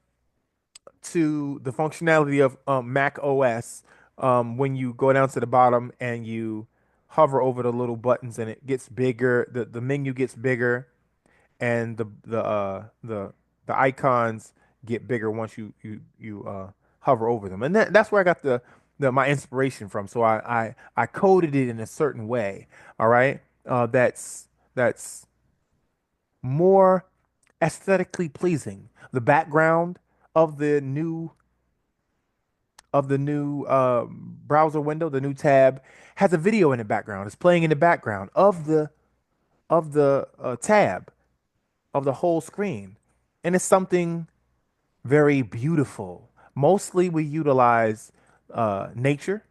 to the functionality of Mac OS. When you go down to the bottom and you hover over the little buttons and it gets bigger, the menu gets bigger, and the icons get bigger once you hover over them, and that's where I got my inspiration from. So I coded it in a certain way. All right, that's more aesthetically pleasing. The background of the new browser window, the new tab, has a video in the background. It's playing in the background of the tab of the whole screen. And it's something very beautiful. Mostly we utilize nature.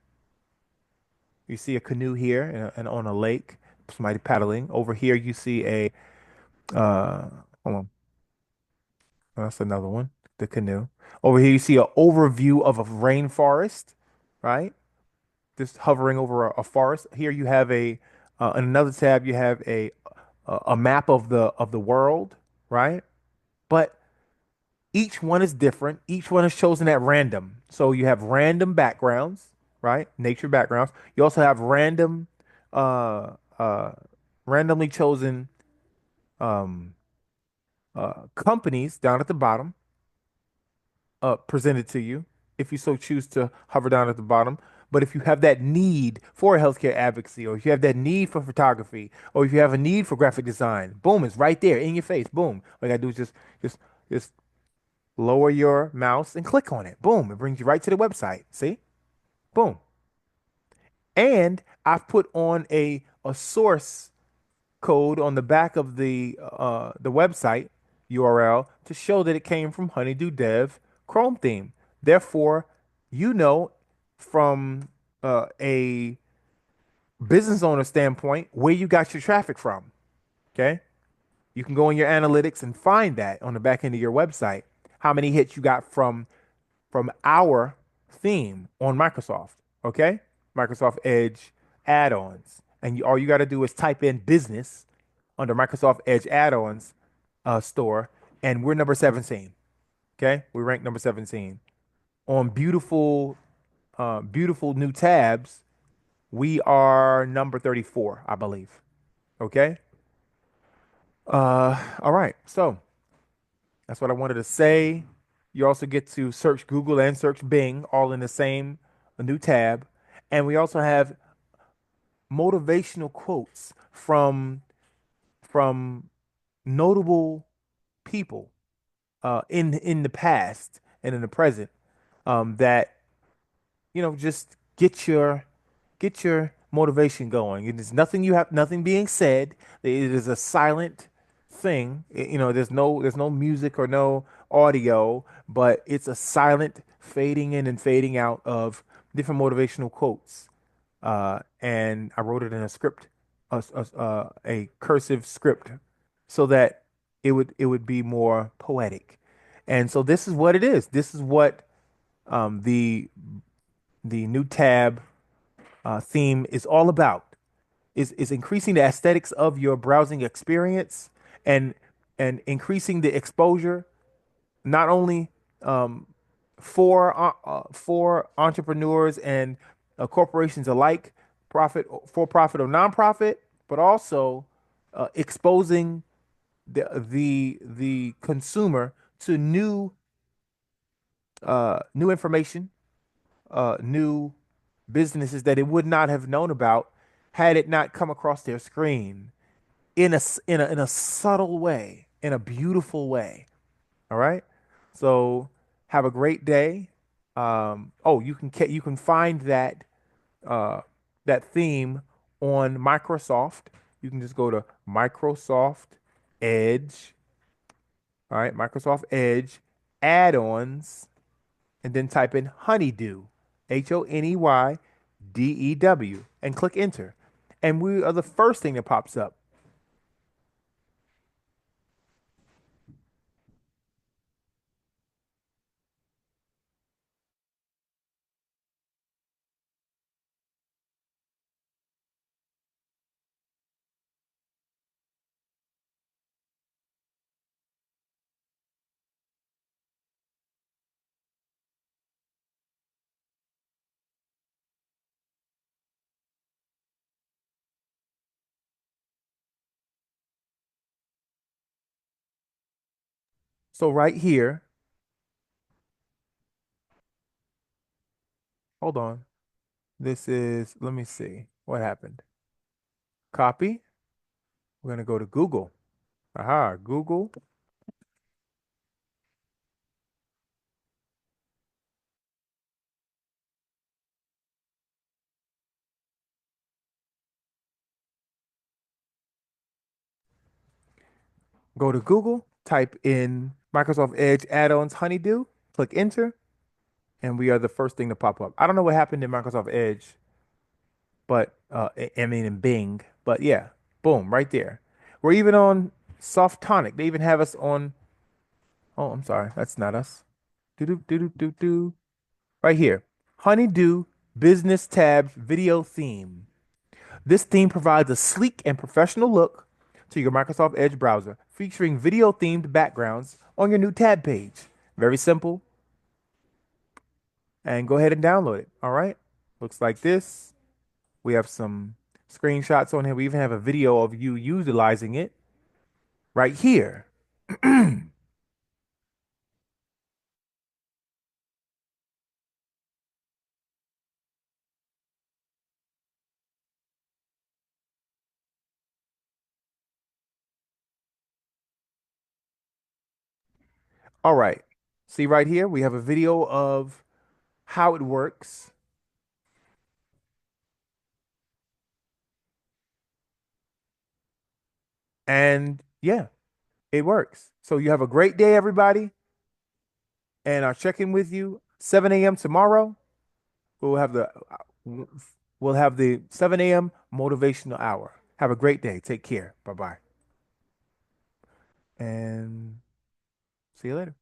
You see a canoe here and on a lake, somebody paddling. Over here you see hold on, that's another one, the canoe. Over here you see an overview of a rainforest, right? Just hovering over a forest. Here you have in another tab you have a map of the world, right? But each one is different. Each one is chosen at random. So you have random backgrounds, right? Nature backgrounds. You also have uh, uh, randomly chosen um, companies down at the bottom, presented to you if you so choose to hover down at the bottom. But if you have that need for healthcare advocacy, or if you have that need for photography, or if you have a need for graphic design, boom, it's right there in your face. Boom. All you gotta do is just lower your mouse and click on it. Boom, it brings you right to the website. See? Boom. And I've put on a source code on the back of the website URL to show that it came from Honeydew Dev Chrome theme. Therefore, you know from a business owner standpoint where you got your traffic from. Okay? You can go in your analytics and find that on the back end of your website, how many hits you got from our theme on Microsoft. Okay? Microsoft Edge add-ons. And all you got to do is type in business under Microsoft Edge add-ons store, and we're number 17. Okay? We rank number 17. On beautiful new tabs, we are number 34, I believe. Okay? All right. So that's what I wanted to say. You also get to search Google and search Bing all in the same new tab. And we also have motivational quotes from notable people in the past and in the present, that just get your motivation going. It is nothing, you have nothing being said. It is a silent thing. There's no music or no audio, but it's a silent fading in and fading out of different motivational quotes. And I wrote it in a script, a cursive script, so that it would be more poetic. And so this is what it is. This is what the new tab theme is all about is increasing the aesthetics of your browsing experience and increasing the exposure not only um, for entrepreneurs and corporations alike, profit for profit or nonprofit, but also exposing the consumer to new information, new businesses that it would not have known about had it not come across their screen in a subtle way, in a beautiful way. All right. So have a great day. Oh, you can find uh, that theme on Microsoft. You can just go to Microsoft Edge. All right, Microsoft Edge add-ons, and then type in Honeydew, HoneyDew, and click enter. And we are the first thing that pops up. So right here, hold on. This is, let me see what happened. Copy. We're going to go to Google. Aha, Google. Go to Google, type in Microsoft Edge add-ons Honeydew, click enter, and we are the first thing to pop up. I don't know what happened in Microsoft Edge, but I mean in Bing, but yeah, boom, right there. We're even on Softonic. They even have us on, oh, I'm sorry, that's not us. Do do do do do do. Right here. Honeydew Business Tabs Video Theme. This theme provides a sleek and professional look to your Microsoft Edge browser, featuring video-themed backgrounds on your new tab page. Very simple, and go ahead and download it. All right. Looks like this. We have some screenshots on here. We even have a video of you utilizing it right here. All right. See right here, we have a video of how it works. And yeah, it works. So you have a great day, everybody. And I'll check in with you 7 a.m. tomorrow. We'll have the we'll have the 7 a.m. motivational hour. Have a great day. Take care. Bye bye. And see you later.